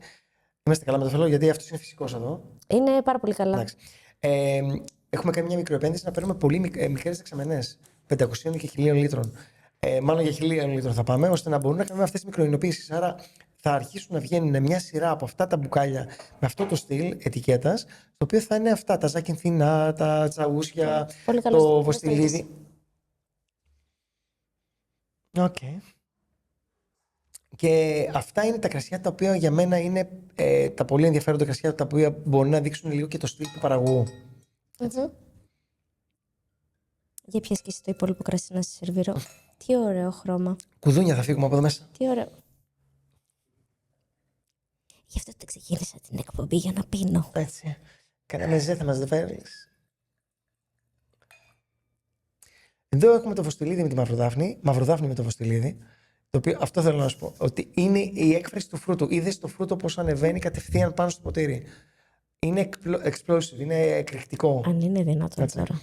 Είμαστε καλά με το φελό, γιατί αυτός είναι φυσικός εδώ. Είναι πάρα πολύ καλά. Έχουμε κάνει μια μικροεπένδυση να παίρνουμε πολύ μικρές δεξαμενές, 500 και 1000 λίτρων. Μάλλον για 1000 λίτρων θα πάμε, ώστε να μπορούν να κάνουμε αυτές τις μικροεινοποίησεις. Άρα θα αρχίσουν να βγαίνουν μια σειρά από αυτά τα μπουκάλια με αυτό το στυλ ετικέτας, το οποίο θα είναι αυτά, τα ζακινθινά, τα τσαούσια, το βοστιλίδι. Οκ. Και αυτά είναι τα κρασιά τα οποία για μένα είναι τα πολύ ενδιαφέροντα κρασιά, τα οποία μπορούν να δείξουν λίγο και το στυλ του παραγωγού. Για πιες και εσύ το υπόλοιπο κρασί να σε σερβίρω. Τι ωραίο χρώμα. Κουδούνια θα φύγουμε από εδώ μέσα. Τι ωραίο. Γι' αυτό το ξεκίνησα την εκπομπή, για να πίνω. Έτσι. Κάναμε ζέ, θα μας δεν φέρεις. Εδώ έχουμε το βοστιλίδι με τη μαυροδάφνη με το βοστιλίδι. Το οποίο, αυτό θέλω να σου πω, ότι είναι η έκφραση του φρούτου. Είδες το φρούτο πώς ανεβαίνει κατευθείαν πάνω στο ποτήρι. Είναι explosive, είναι εκρηκτικό. Αν είναι δυνατόν τώρα.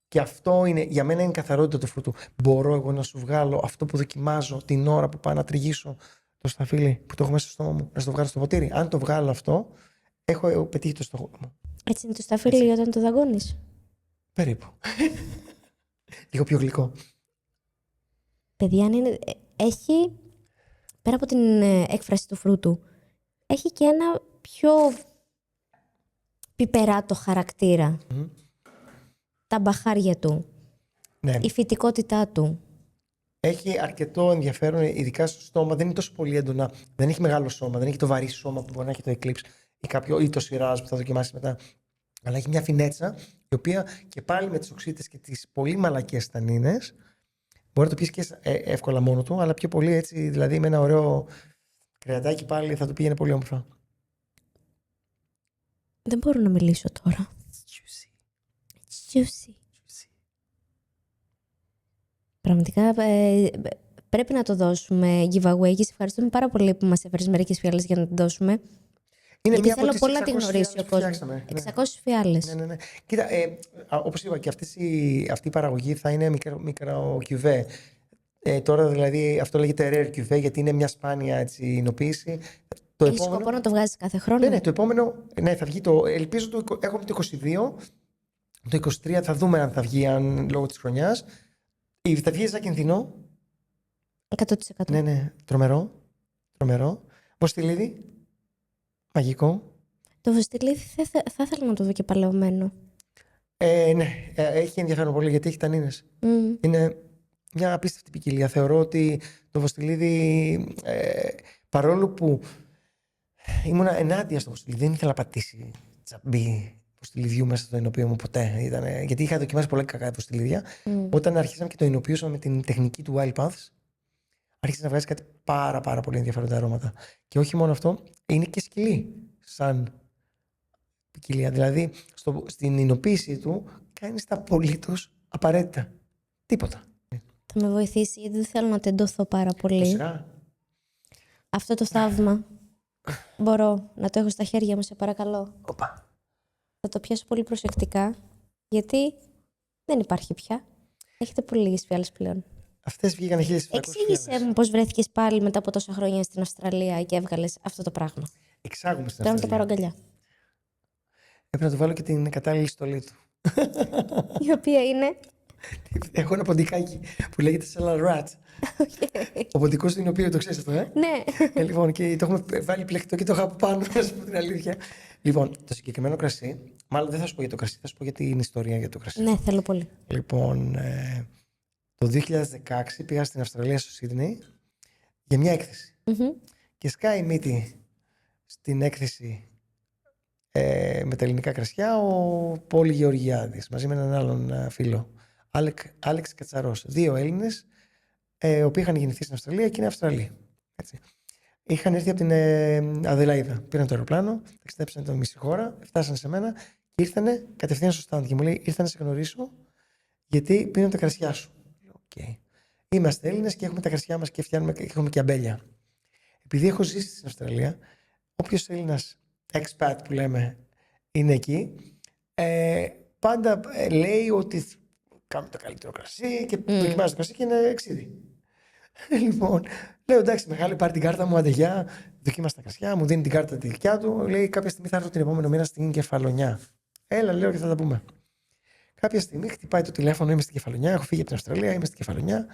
Και αυτό είναι, για μένα είναι η καθαρότητα του φρούτου. Μπορώ εγώ να σου βγάλω αυτό που δοκιμάζω την ώρα που πάω να τριγύσω το σταφύλι που το έχω μέσα στο στόμα μου, να στο βγάλω στο ποτήρι. Αν το βγάλω αυτό, έχω πετύχει το στόχο μου. Έτσι είναι το σταφύλι όταν το δαγκώνεις? Περίπου. Λίγο πιο γλυκό. Παιδιά, αν είναι, έχει, πέρα από την έκφραση του φρούτου, έχει και ένα πιο πιπεράτο χαρακτήρα. Τα μπαχάρια του, Ναι. η φυτικότητά του. Έχει αρκετό ενδιαφέρον, ειδικά στο στόμα. Δεν είναι τόσο πολύ έντονα. Δεν έχει μεγάλο σώμα. Δεν έχει το βαρύ σώμα που μπορεί να έχει το Eclipse ή το Shiraz που θα δοκιμάσει μετά. Αλλά έχει μια φινέτσα, η οποία και πάλι με τις οξύτητες και τις πολύ μαλακές τανίνες μπορεί να το πεις και εύκολα μόνο του, αλλά πιο πολύ έτσι, δηλαδή με ένα ωραίο κρεατάκι πάλι θα το πήγαινε πολύ όμορφα. Δεν μπορώ να μιλήσω τώρα. Juicy. Πραγματικά πρέπει να το δώσουμε giveaway και σε ευχαριστούμε πάρα πολύ που μας έφερες μερικές φιάλες για να την δώσουμε. Είναι Γιατί μια από θέλω τις πολύ να την 600 γνωρίσει ο φιάλες που κόσμος. φτιάξαμε. 600 φιάλες. Ναι. Κοίτα, όπως είπα και αυτή η παραγωγή θα είναι μικρό κυβέ. Τώρα δηλαδή αυτό λέγεται rare κυβέ γιατί είναι μια σπάνια έτσι, εινοποίηση. Έχεις σκοπό να το βγάζεις κάθε χρόνο? Ναι, το επόμενο θα βγει ελπίζω έχουμε το 22, το 23 θα δούμε αν θα βγει λόγω της χρονιάς. Θα βγει Ζακυνθινό. 100%. Ναι, τρομερό. Βοστιλίδι, μαγικό. Το βοστιλίδι θα ήθελα να το δω και παλαιωμένο. Ναι, έχει ενδιαφέρον πολύ γιατί έχει τανίνες. Είναι μια απίστευτη ποικιλία. Θεωρώ ότι το βοστιλίδι, παρόλο που ήμουνα ενάντια στο βοστιλίδι, δεν ήθελα να πατήσει τσαμπί βοστιλιδιού μέσα στο εινοποιείο μου ποτέ. Γιατί είχα δοκιμάσει πολλά κακά βοστιλίδια. Όταν αρχίσαμε και το εινοποιούσαμε με την τεχνική του Wild Paths, άρχισε να βγάζει κάτι πάρα πολύ ενδιαφέροντα αρώματα. Και όχι μόνο αυτό, είναι και σκυλί σαν ποικιλία. Δηλαδή, στην εινοποίησή του κάνει τα απολύτως απαραίτητα. Τίποτα. Θα με βοηθήσει γιατί δεν θέλω να τεντωθώ πάρα πολύ. Σειρά. Αυτό το θαύμα μπορώ να το έχω στα χέρια μου, σε παρακαλώ. Οπα. Θα το πιάσω πολύ προσεκτικά, γιατί δεν υπάρχει πια. Έχετε πολύ λίγες φιάλες πλέον. Αυτές βγήκαν 1.700 Εξήγησέ μου πώς βρέθηκες πάλι μετά από τόσα χρόνια στην Αυστραλία και έβγαλες αυτό το πράγμα. Εξάγουμε στην Τώρα να το πάρω Αυστραλία. αγκαλιά. Έπρεπε να του βάλω και την κατάλληλη στολή του. Η οποία είναι. Έχω ένα ποντικάκι που λέγεται Cellar Rat. Ο ποντικός του εινοποιείο, το ξέρεις αυτό, Ναι. Λοιπόν, και το έχουμε βάλει πλεκτό και το έχω από πάνω, να σου πω την αλήθεια. Λοιπόν, το συγκεκριμένο κρασί, μάλλον δεν θα σου πω για το κρασί, θα σου πω για την ιστορία για το κρασί. Ναι, θέλω πολύ. Λοιπόν, το 2016 πήγα στην Αυστραλία, στο Σίδνεϊ, για μια έκθεση. Και σκάει μύτη στην έκθεση με τα ελληνικά κρασιά ο Πόλη Γεωργιάδης, μαζί με έναν άλλον φίλο, Άλεξ Κατσαρός. Δύο Έλληνες, οι οποίοι είχαν γεννηθεί στην Αυστραλία και είναι Αυστραλοί. Έτσι. Είχαν έρθει από την Αδελαίδα. Πήραν το αεροπλάνο, ταξιδέψαν την μισή χώρα, φτάσαν σε μένα και ήρθανε κατευθείαν στο στάντ. Και μου λέει: ήρθα να σε γνωρίσω γιατί πίνουν τα κρασιά σου. Okay. Είμαστε Έλληνες και έχουμε τα κρασιά μας και έχουμε και αμπέλια. Επειδή έχω ζήσει στην Αυστραλία, όποιος Έλληνας expat που λέμε είναι εκεί, πάντα λέει ότι κάνουμε το καλύτερο κρασί και δοκιμάζει το κρασί και είναι ξύδι. Λοιπόν, λέω εντάξει, μεγάλη πάρει την κάρτα μου, αντεγιά, δοκίμασα τα κρασιά, μου δίνει την κάρτα τη δικιά του, λέει κάποια στιγμή θα έρθω την επόμενο μήνα στην Κεφαλονιά. Έλα, λέω και θα τα πούμε. Κάποια στιγμή χτυπάει το τηλέφωνο, είμαι στην Κεφαλονιά, έχω φύγει από την Αυστραλία, είμαι στην Κεφαλονιά.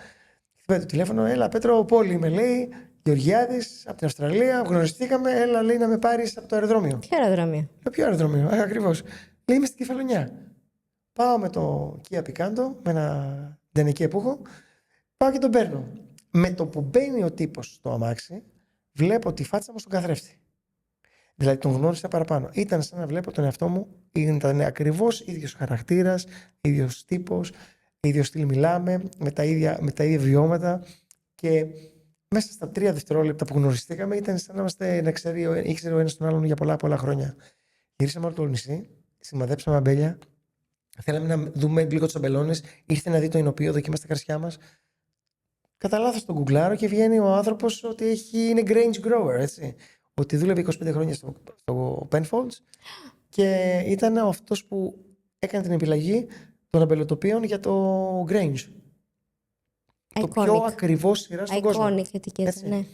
Χτυπάει το τηλέφωνο, έλα Πέτρο, Πόλη με λέει, Γεωργιάδης από την Αυστραλία, γνωριστήκαμε, έλα λέει να με πάρεις από το αεροδρόμιο. Ποιο αεροδρόμιο? Ποιο αεροδρόμιο, ακριβώς. Λέει είμαι στην Κεφαλονιά. Πάω με το Kia Picanto, με ένα ντενεκέ που έχω, πάω και τον παίρνω. Με το που μπαίνει ο τύπος στο αμάξι, βλέπω τη φάτσα μου στον καθρέφτη. Δηλαδή τον γνώρισα παραπάνω. Ήταν σαν να βλέπω τον εαυτό μου, ήταν ακριβώς ίδιος χαρακτήρας, ίδιος τύπος, ίδιο στυλ μιλάμε, με τα ίδια βιώματα και μέσα στα 3 δευτερόλεπτα που γνωριστήκαμε ήταν σαν να ήξερε ο ένας τον άλλον για πολλά χρόνια. Γυρίσαμε όλο το νησί, σημαδέψαμε αμπέλια, θέλαμε να δούμε λίγο τους αμπελώνες, ήρθε να δει το εινοποιείο, δοκίμασε τα κρασιά μας. Κατά λάθος τον γκουγκλάρω και βγαίνει ο άνθρωπος ότι είναι Grange Grower, έτσι. Ότι δούλευε 25 χρόνια στο Penfolds και ήταν αυτός που έκανε την επιλογή των αμπελοτοπίων για το Grange. Το πιο ακριβώς σειρά στον κόσμο. Ετικέτα, ναι.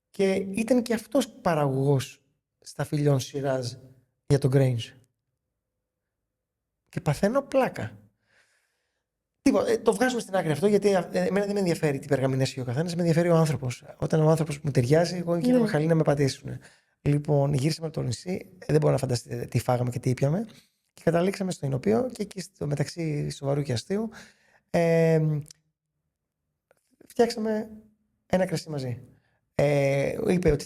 Και ήταν και αυτός παραγωγός στα φιλιών Σιράζ για το Grange. Και παθαίνω πλάκα. Τίποτα, το βγάζουμε στην άκρη αυτό, γιατί εμένα δεν με ενδιαφέρει τι περγαμηνές έχει ο καθένας, με ενδιαφέρει ο άνθρωπος. Όταν ο άνθρωπος μου ταιριάζει, εγώ γίνομαι χαλή να με πατήσουν. Λοιπόν, γύρισαμε από το νησί, δεν μπορώ να φανταστείτε τι φάγαμε και τι ήπιαμε. Και καταλήξαμε στο Ηνωπείο και εκεί στο μεταξύ σοβαρού και αστείου φτιάξαμε ένα κρασί μαζί. Είπε ότι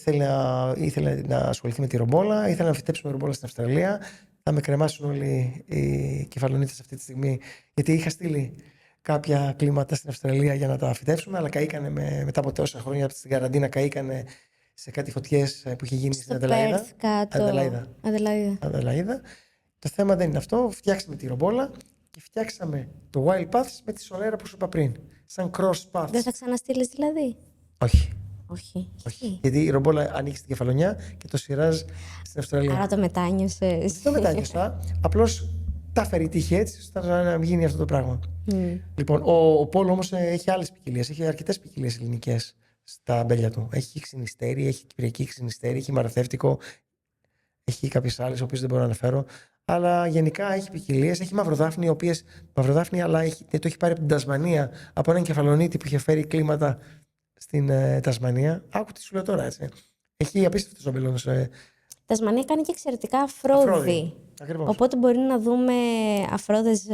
ήθελε να ασχοληθεί με τη ρομπόλα, ήθελε να φυτέψουμε ρομπόλα στην Αυστραλία. Θα με κρεμάσουν όλοι οι κεφαλονίτες αυτή τη στιγμή, γιατί είχα στείλει κάποια κλίματα στην Αυστραλία για να τα φυτέψουμε, αλλά καήκανε μετά από τόσα χρόνια στην καραντίνα, καήκανε σε κάτι φωτιές που είχε γίνει στην Αδελαίδα. Αδελαίδα. Το θέμα δεν είναι αυτό. Φτιάξαμε τη ρομπόλα και φτιάξαμε το Wild Paths με τη σολέρα που σου είπα πριν. Σαν cross paths. Δεν θα ξαναστείλεις δηλαδή? Όχι. Όχι. Γιατί η ρομπόλα ανοίγει στην κεφαλονιά και το σειράζει στην Αυστραλία. Άρα το μετάνιωσες? Δεν το μετάνιωσα. Απλώς τα έφερε η τύχη έτσι, ώστε να γίνει αυτό το πράγμα. Λοιπόν, ο Πολ όμως έχει άλλες ποικιλίες. Έχει αρκετές ποικιλίες ελληνικές στα μπέλια του. Έχει ξυνιστέρι, έχει κυπριακή ξυνιστέρι, έχει μαραθεύτικο. Έχει κάποιες άλλες, οι οποίες δεν μπορώ να αναφέρω. Αλλά γενικά έχει ποικιλίες. Έχει μαυροδάφνη, αλλά το έχει πάρει από την Τασμανία, από έναν κεφαλονίτη που είχε φέρει κλίματα στην Τασμανία. Άκου τι σου λέω τώρα, έτσι. Έχει απίστευτος ο μπελόνος. Τασμανία κάνει και εξαιρετικά αφρόδη. Ακριβώς. Οπότε μπορεί να δούμε αφρόδες.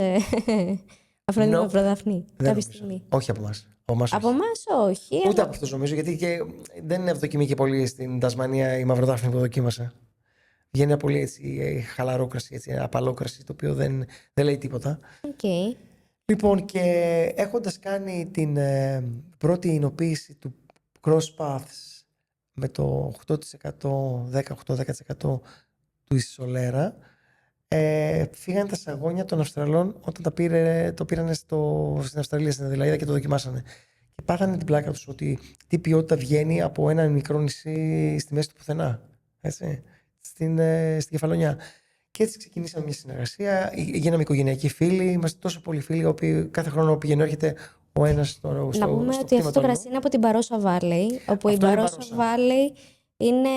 Αφρόδη μαυροδάφνη κάποια στιγμή. Όχι από εμάς. Από εμάς όχι. Ούτε αλλά... από αυτούς νομίζω, γιατί και δεν ευδοκιμεί και πολύ στην Τασμανία η μαυροδάφνη που δοκίμασα. Βγαίνει ένα πολύ έτσι, χαλαρό κρασί, έτσι, απαλό κρασί, το οποίο δεν λέει τίποτα. Okay. Λοιπόν, και έχοντας κάνει την πρώτη εινοποίηση του Cross Paths με το 8%, 10% του Ισολέρα, φύγανε τα σαγόνια των Αυστραλών όταν το πήρανε στην Αυστραλία, στην Αδελαίδα και το δοκιμάσανε. Και πάθανε την πλάκα τους ότι τι ποιότητα βγαίνει από ένα μικρό νησί στη μέση του πουθενά. Έτσι. Στην Κεφαλονιά. Και έτσι ξεκινήσαμε μια συνεργασία. Γίναμε οικογενειακοί φίλοι. Είμαστε τόσο πολλοί φίλοι, οποίοι κάθε χρόνο πηγαίνει έρχεται ο ένας στο Να πούμε ότι αυτό το κρασί είναι από την Barossa Valley. Όπου η Barossa Valley είναι.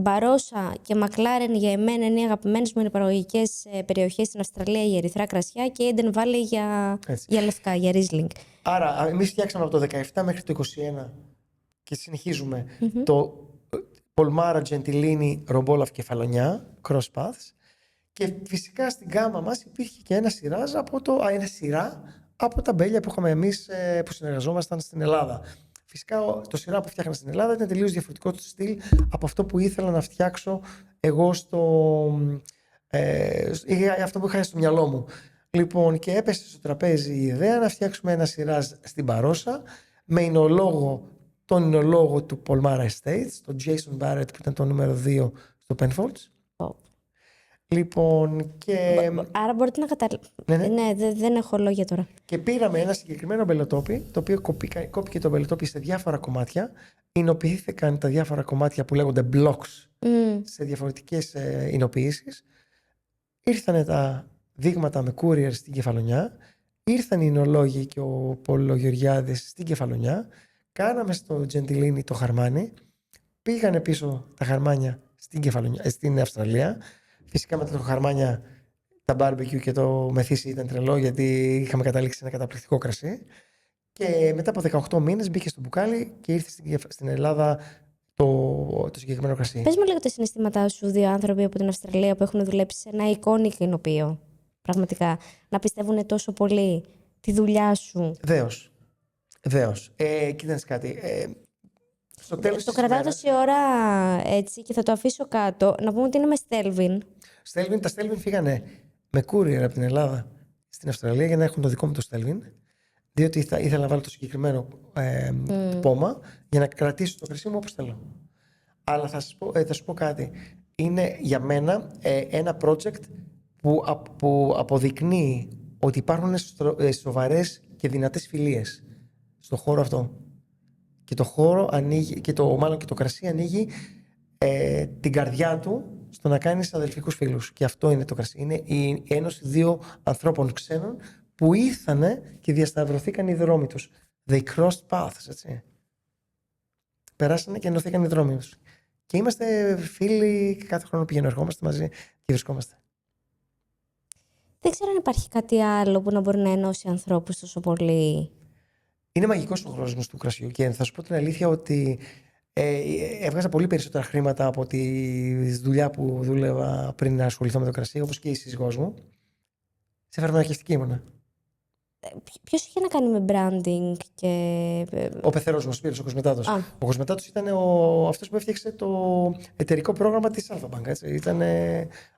Barossa και McLaren για εμένα είναι οι αγαπημένες μου παραγωγικές περιοχές στην Αυστραλία για ερυθρά κρασιά και Eden Valley για λευκά, για Riesling. Άρα, εμείς φτιάξαμε από το 17 μέχρι το 21 και συνεχίζουμε το Polmara Gentilini Rombola Κεφαλονιά, Cross Paths. Και φυσικά στην γάμα μας υπήρχε και ένα σειρά από τα μπέλια που είχαμε εμείς που συνεργαζόμασταν στην Ελλάδα. Φυσικά το σειρά που φτιάχνα στην Ελλάδα ήταν τελείως διαφορετικό του στυλ από αυτό που ήθελα να φτιάξω εγώ αυτό που είχα στο μυαλό μου. Λοιπόν, και έπεσε στο τραπέζι η ιδέα να φτιάξουμε ένα σειρά στην Barossa με τον εινολόγο του Polmara Estates, τον Jason Barrett που ήταν το νούμερο 2 στο Penfolds. Λοιπόν, και... Άρα μπορείτε να καταλάβετε. Ναι, δεν έχω λόγια τώρα. Και πήραμε ένα συγκεκριμένο μπελοτόπι, το οποίο κόπηκε το μπελοτόπι σε διάφορα κομμάτια. Εινοποιήθηκαν τα διάφορα κομμάτια που λέγονται blocks σε διαφορετικές εινοποιήσεις. Ήρθανε τα δείγματα με courier στην Κεφαλονιά. Ήρθαν οι εινολόγοι και ο Πολογεωργιάδης στην Κεφαλονιά. Κάναμε στο Gentilini το χαρμάνι. Πήγανε πίσω τα χαρμάνια στην Αυστραλία. Φυσικά μετά το χαρμάνια, τα barbecue και το μεθύσι ήταν τρελό, γιατί είχαμε καταλήξει ένα καταπληκτικό κρασί. Και μετά από 18 μήνες μπήκε στο μπουκάλι και ήρθε στην Ελλάδα το συγκεκριμένο κρασί. Πες μου λίγο τα συναισθήματά σου, δύο άνθρωποι από την Αυστραλία που έχουν δουλέψει σε ένα εικόνικο εινοποιείο. Πραγματικά. Να πιστεύουν τόσο πολύ τη δουλειά σου. Δέος. Κοίταξε κάτι. Στο τέλος το κρατάω τόση ώρα έτσι και θα το αφήσω κάτω. Να πούμε ότι είναι με Stelvin. Τα Stelvin φύγανε με courier από την Ελλάδα στην Αυστραλία για να έχουν το δικό μου το Stelvin. Διότι ήθελα να βάλω το συγκεκριμένο πόμα για να κρατήσω το κρασί μου όπως θέλω. Αλλά θα σου πω κάτι. Είναι για μένα ένα project που αποδεικνύει ότι υπάρχουν σοβαρές και δυνατές φιλίες στον χώρο αυτό. Και το χώρο ανοίγει, και το κρασί ανοίγει την καρδιά του στο να κάνεις αδελφικούς φίλους. Και αυτό είναι το κρασί. Είναι η ένωση δύο ανθρώπων ξένων που ήρθανε και διασταυρωθήκαν οι δρόμοι τους. They crossed paths, έτσι. Περάσανε και ενωθήκαν οι δρόμοι τους. Και είμαστε φίλοι και κάθε χρόνο πηγαίνουμε, ερχόμαστε μαζί και βρισκόμαστε. Δεν ξέρω αν υπάρχει κάτι άλλο που να μπορεί να ενώσει ανθρώπους τόσο πολύ. Είναι μαγικός ο κόσμος του κρασιού και θα σου πω την αλήθεια ότι έβγαζα πολύ περισσότερα χρήματα από τη δουλειά που δούλευα πριν να ασχοληθώ με το κρασί, όπως και η σύζυγός μου. Σε φαρμακευτική ήμουνα. Ποιος είχε να κάνει με branding και. Ο πεθερός μας, Σπύρος, ο Κοσμετάτος. Α. Ο Κοσμετάτος ήταν αυτός που έφτιαξε το εταιρικό πρόγραμμα της Alpha Bank. Ήταν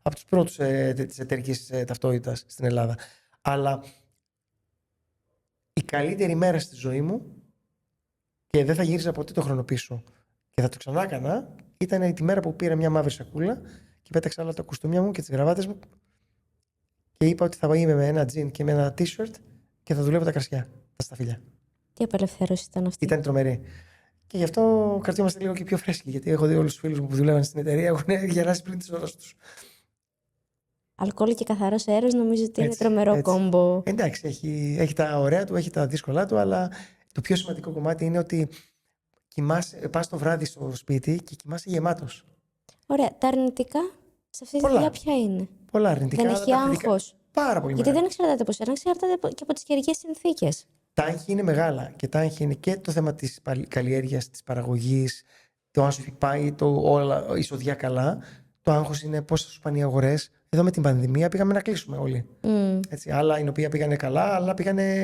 από τους πρώτους της εταιρικής ταυτότητας στην Ελλάδα. Αλλά η καλύτερη μέρα στη ζωή μου, και δεν θα γύριζα ποτέ το χρόνο πίσω και θα το ξανά έκανα, ήταν τη μέρα που πήρα μια μαύρη σακούλα και πέταξα όλα τα κουστούμια μου και τις γραβάτες μου και είπα ότι θα είμαι με ένα τζιν και με ένα t-shirt και θα δουλεύω τα κρασιά, τα σταφύλια. Τι απελευθέρωση ήταν αυτή. Ήταν τρομερή. Και γι' αυτό κρατιόμαστε λίγο και πιο φρέσκοι, γιατί έχω δει όλους τους φίλους μου που δουλεύαν στην εταιρεία έχουν γεράσει πριν τις ώρες τους. Αλκοόλ και καθαρός αέρας νομίζω ότι είναι Έτσι, τρομερό έτσι. κόμπο. Εντάξει, έχει τα ωραία του, έχει τα δύσκολά του, αλλά το πιο σημαντικό κομμάτι είναι ότι πας το βράδυ στο σπίτι και κοιμάσαι γεμάτος. Ωραία. Τα αρνητικά σε αυτή τη Πολλά. δουλειά ποια είναι? Πολλά αρνητικά. Δεν αλλά έχει τα θετικά άγχος. πάρα πολύ Γιατί μεγάλα. δεν εξαρτάται από σένα, εξαρτάται και από τις καιρικές συνθήκες. Τα άγχη είναι μεγάλα και τα άγχη είναι και το θέμα της καλλιέργειας, της παραγωγής, το αν σου πάει όλα εισοδιά καλά. Το άγχος είναι πώς θα σου πάνε οι αγορές. Εδώ με την πανδημία πήγαμε να κλείσουμε όλοι. Έτσι, άλλα οι οποίοι πήγανε καλά, άλλα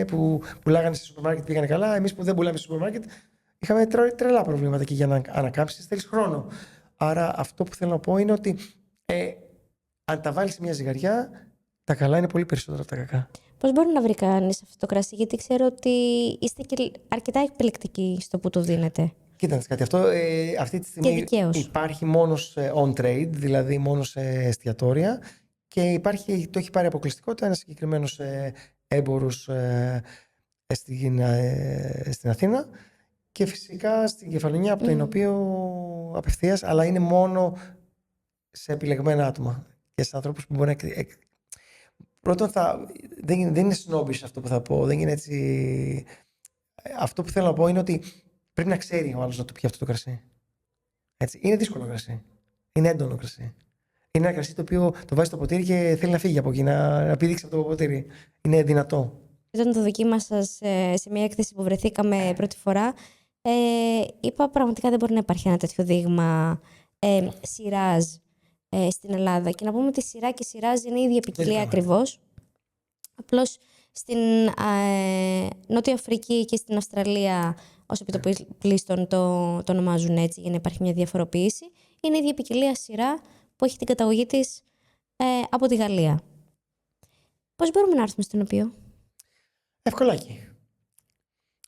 που πουλάγανε σε σούπερ μάρκετ πήγανε καλά. Εμείς που δεν πουλάμε σε σούπερ μάρκετ είχαμε τρελά προβλήματα και για να ανακάμψεις θέλεις χρόνο. Άρα αυτό που θέλω να πω είναι ότι αν τα βάλεις σε μια ζυγαριά, τα καλά είναι πολύ περισσότερα από τα κακά. Πώς μπορεί να βρει κανείς αυτό το κρασί, γιατί ξέρω ότι είστε και αρκετά επιλεκτικοί στο που το δίνετε. Κοίταξε κάτι, αυτή τη Και στιγμή δικαίως. υπάρχει μόνο on trade, δηλαδή μόνο σε εστιατόρια και το έχει πάρει αποκλειστικότητα ένας συγκεκριμένος έμπορος στην Αθήνα και φυσικά στην Κεφαλονιά από το Ηνωπείο απευθείας, αλλά είναι μόνο σε επιλεγμένα άτομα και σε ανθρώπους που μπορεί να... Πρώτον, δεν είναι σνόμπις αυτό που θα πω, δεν είναι έτσι... Αυτό που θέλω να πω είναι ότι πρέπει να ξέρει ο άλλος να το πιει αυτό το κρασί. Έτσι. Είναι δύσκολο κρασί. Είναι έντονο κρασί. Είναι ένα κρασί το οποίο το βάζει στο ποτήρι και θέλει να φύγει από εκεί, να πηδήξει από το ποτήρι. Είναι δυνατό. Όταν το δοκίμασα σε μια έκθεση που βρεθήκαμε πρώτη φορά, είπα πραγματικά δεν μπορεί να υπάρχει ένα τέτοιο δείγμα σιράζ στην Ελλάδα. Και να πούμε ότι σιρά και σιράζ είναι η ίδια ποικιλία ακριβώς. Απλώς στην Νότια Αφρική και στην Αυστραλία ως επιτοπλίστων το ονομάζουν έτσι για να υπάρχει μια διαφοροποίηση. Είναι η ίδια ποικιλία σιρά που έχει την καταγωγή της από τη Γαλλία. Πώς μπορούμε να έρθουμε στον Ηνωπείο? Ευκολάκι.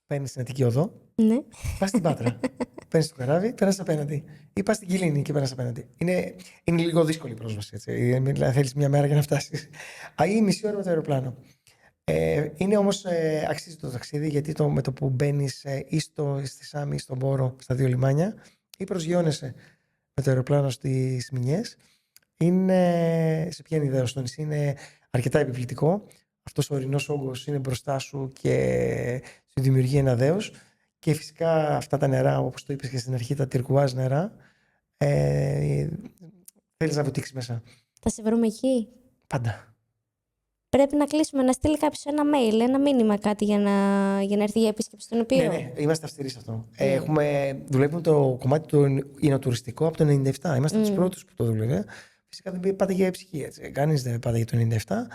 Παίρνεις την Αττική Οδό, Ναι. πας στην Πάτρα. Παίρνεις το καράβι, περνάς απέναντι. Ή πας στην Κιλίνη και περνάς απέναντι. Είναι λίγο δύσκολη η πρόσβαση. Έτσι. Δηλαδή θέλεις μια μέρα για να φτάσεις. Ή μισή ώρα με το αεροπλάνο. Είναι όμως αξίζει το ταξίδι, γιατί με το που μπαίνεις ή στη Σάμι ή στον Πόρο, στα δύο λιμάνια, ή προσγειώνεσαι με το αεροπλάνο στις Μινιές, σε πιάνει ιδέα στο νησί, είναι αρκετά επιβλητικό. Αυτός ο ορεινός όγκος είναι μπροστά σου και σου δημιουργεί ένα δέος. Και φυσικά αυτά τα νερά, όπως το είπες και στην αρχή, τα τυρκουάζ νερά, θέλεις να βουτήξεις μέσα. Θα σε βρούμε εκεί. Πάντα. Πρέπει να κλείσουμε, να στείλει κάποιος ένα mail, ένα μήνυμα, κάτι για να έρθει η επίσκεψη στον Ηνωπείο. Ναι, είμαστε αυστηροί σε αυτό. Δουλεύουμε το κομμάτι του ινοτουριστικό από το 1997. Είμαστε από τους πρώτους που το δούλευε. Φυσικά δεν πάτε για ψυχή, έτσι. Κανείς δεν πάτε για το 1997.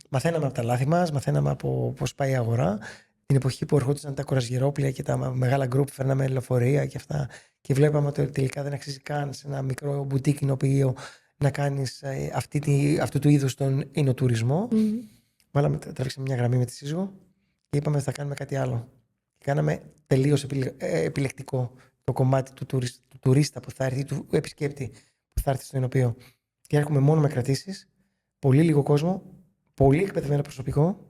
Μαθαίναμε από τα λάθη μας, μαθαίναμε από πώς πάει η αγορά. Την εποχή που ερχόντουσαν τα κουρασγερόπλια και τα μεγάλα γκρουπ, φέρναμε λεωφορεία και αυτά. Και βλέπαμε ότι τελικά δεν αξίζει καν σε ένα μικρό μπουτίκ κοινοποιείο να κάνεις αυτού του είδους τον ινοτουρισμό. Τραβήξαμε μια γραμμή με τη σύζυγο και είπαμε ότι θα κάνουμε κάτι άλλο. Και κάναμε τελείως επιλεκτικό το κομμάτι του τουρίστα που θα έρθει, του επισκέπτη που θα έρθει στο Ηνωπείο. Και έρχομαι μόνο με κρατήσεις, πολύ λίγο κόσμο, πολύ εκπαιδευμένο προσωπικό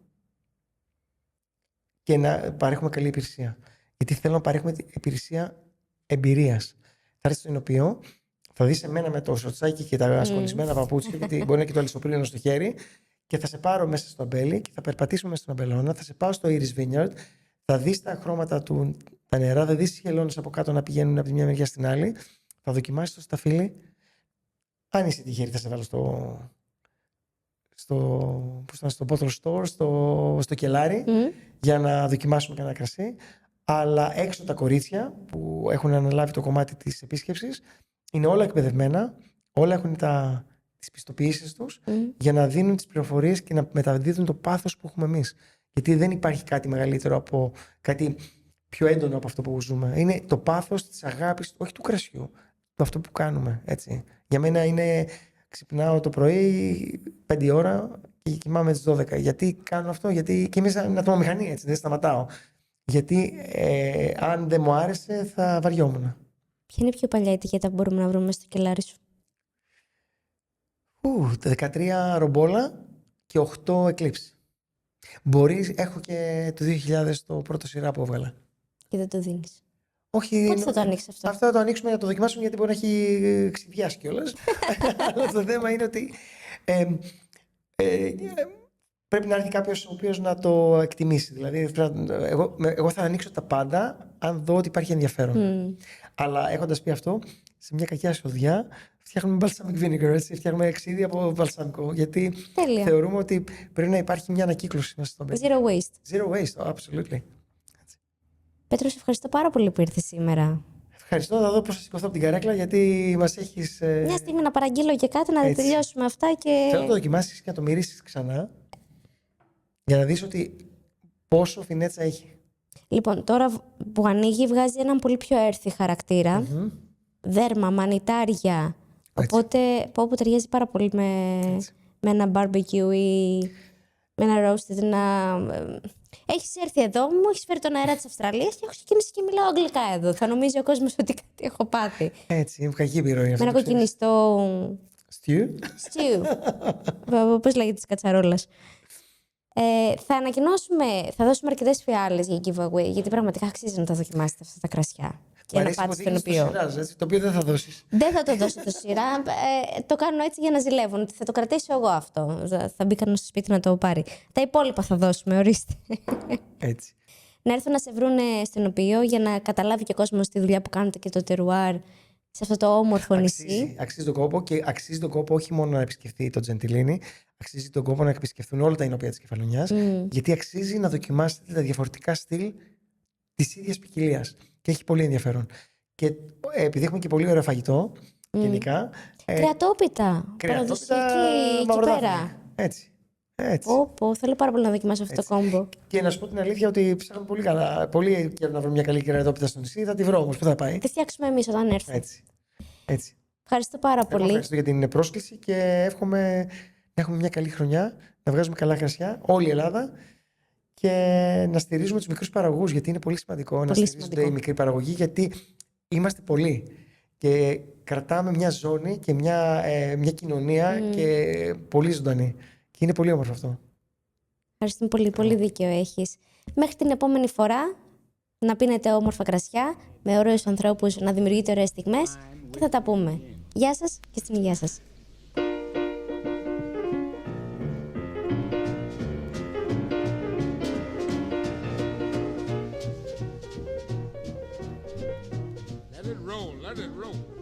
και να παρέχουμε καλή υπηρεσία. Γιατί θέλω να παρέχουμε υπηρεσία εμπειρίας. Θα έρθει στο Ηνωπείο, θα δεις εμένα με το σοτσάκι και τα σκολισμένα παπούτσια, γιατί μπορεί να είναι και το αλυσοπρίνο στο χέρι, και θα σε πάρω μέσα στο αμπέλι και θα περπατήσουμε στον αμπελώνα, θα σε πάω στο Iris Vineyard, θα δεις τα χρώματα τα νερά, θα δεις τις χελώνες από κάτω να πηγαίνουν από τη μια μεριά στην άλλη, θα δοκιμάσεις το σταφύλι. Αν είσαι τυχερή, θα σε βάλω στο bottle store, στο κελάρι, για να δοκιμάσουμε κανένα κρασί. Αλλά έξω τα κορίτσια που έχουν αναλάβει το κομμάτι της επίσκεψης είναι όλα εκπαιδευμένα, όλα έχουν τις πιστοποιήσεις τους για να δίνουν τις πληροφορίες και να μεταδίδουν το πάθος που έχουμε εμείς. Γιατί δεν υπάρχει κάτι μεγαλύτερο από κάτι πιο έντονο από αυτό που ζούμε. Είναι το πάθος της αγάπης, όχι του κρασιού, του αυτό που κάνουμε. Έτσι. Για μένα είναι, ξυπνάω το πρωί 5 ώρα και κοιμάμαι τις 12. Γιατί κάνω αυτό? Γιατί και εμείς είναι ατομομηχανή, έτσι, δεν σταματάω. Γιατί αν δεν μου άρεσε θα βαριόμουν. Ποια είναι η πιο παλιά ετικέτα που μπορούμε να βρούμε στο κελάρι σου? 13 ρομπόλα και 8 εκλήψεις. Έχω και το 2000 το πρώτο σειρά που έβγαλα. Και δεν το δίνεις? Όχι. Πότε θα το ανοίξεις αυτό? Αυτό θα το ανοίξουμε για να το δοκιμάσουμε, γιατί μπορεί να έχει ξυδιάσει κιόλας. Αλλά το θέμα είναι ότι πρέπει να έρθει κάποιος ο οποίος να το εκτιμήσει. Δηλαδή, εγώ θα ανοίξω τα πάντα αν δω ότι υπάρχει ενδιαφέρον. Αλλά έχοντας πει αυτό, σε μια κακιά εισοδιά φτιάχνουμε balsamic vinegar, έτσι, φτιάχνουμε ξύδι από βαλσαμικό. Γιατί θεωρούμε ότι πρέπει να υπάρχει μια ανακύκλωση μέσα στον παιδί. Zero waste. Zero waste, absolutely. Πέτρο, σε ευχαριστώ πάρα πολύ που ήρθες σήμερα. Ευχαριστώ, θα δω πώς θα σηκωθώ από την καρέκλα, γιατί μας έχεις... Μια στιγμή να παραγγείλω και κάτι, να τελειώσουμε αυτά και... Θέλω να το δοκιμάσεις και να το μυρίσεις ξανά, για να δεις ότι πόσο φινέτσα έχει. Λοιπόν, τώρα που ανοίγει βγάζει έναν πολύ πιο έρθει χαρακτήρα. Δέρμα, μανιτάρια. Οπότε όπου ταιριάζει πάρα πολύ με ένα barbecue ή με ένα roasted. Έχεις έρθει εδώ, μου έχεις φέρει τον αέρα της Αυστραλίας και έχω ξεκινήσει και μιλάω αγγλικά εδώ. Θα νομίζει ο κόσμος ότι κάτι έχω πάθει. Έτσι, είναι κακή επιρροή. Με ένα κοκκινιστό... Stew. Πώς λέγεται της κατσαρόλας. Θα ανακοινώσουμε, θα δώσουμε αρκετές φιάλες για giveaway, γιατί πραγματικά αξίζει να τα δοκιμάσετε αυτά τα κρασιά. Και να πάτε στο ενοποιείο. Το οποίο δεν θα δώσεις. Δεν θα το δώσω το σειρά. Το κάνω έτσι για να ζηλεύω. Θα το κρατήσω εγώ αυτό. Θα μπει κανένα στο σπίτι να το πάρει. Τα υπόλοιπα θα δώσουμε, ορίστε. Έτσι. Να έρθουν να σε βρουν στο ενοποιείο για να καταλάβει και ο κόσμος τη δουλειά που κάνετε και το τερουάρ σε αυτό το όμορφο νησί. Αξίζει τον κόπο, και αξίζει τον κόπο όχι μόνο να επισκεφτεί το Τζεντιλίνι, αξίζει τον κόπο να επισκεφθούν όλα τα ενόπια της Κεφαλονιάς, γιατί αξίζει να δοκιμάσετε τα διαφορετικά στυλ της ίδιας ποικιλίας. Και έχει πολύ ενδιαφέρον. Και επειδή έχουμε και πολύ ωραίο φαγητό, γενικά. Κρεατόπιτα. Παραδοσιακή εκεί πέρα. Έτσι. Θέλω πάρα πολύ να δοκιμάσω αυτό το κόμπο. Και να σου πω την αλήθεια ότι ψάχνουμε πολύ καλά. Πολύ καιρό να βρούμε μια καλή κρεατόπιτα στο νησί. Θα τη βρω όμως. Πού θα πάει? Θα τη φτιάξουμε εμείς όταν έρθουμε. Έτσι. Ευχαριστώ πάρα πολύ. Ευχαριστώ για την πρόσκληση και εύχομαι να έχουμε μια καλή χρονιά, να βγάζουμε καλά κρασιά, όλη η Ελλάδα, και να στηρίζουμε τους μικρούς παραγωγούς, γιατί είναι πολύ σημαντικό να στηρίζονται οι μικροί παραγωγοί, γιατί είμαστε πολλοί και κρατάμε μια ζώνη και μια κοινωνία και πολύ ζωντανή. Και είναι πολύ όμορφο αυτό. Ευχαριστούμε πολύ. Πολύ δίκαιο έχεις. Μέχρι την επόμενη φορά, να πίνετε όμορφα κρασιά με ωραίους ανθρώπους, να δημιουργείτε ωραίες στιγμές και θα τα πούμε. Γεια σας και στην υγεία σας. Let it roll.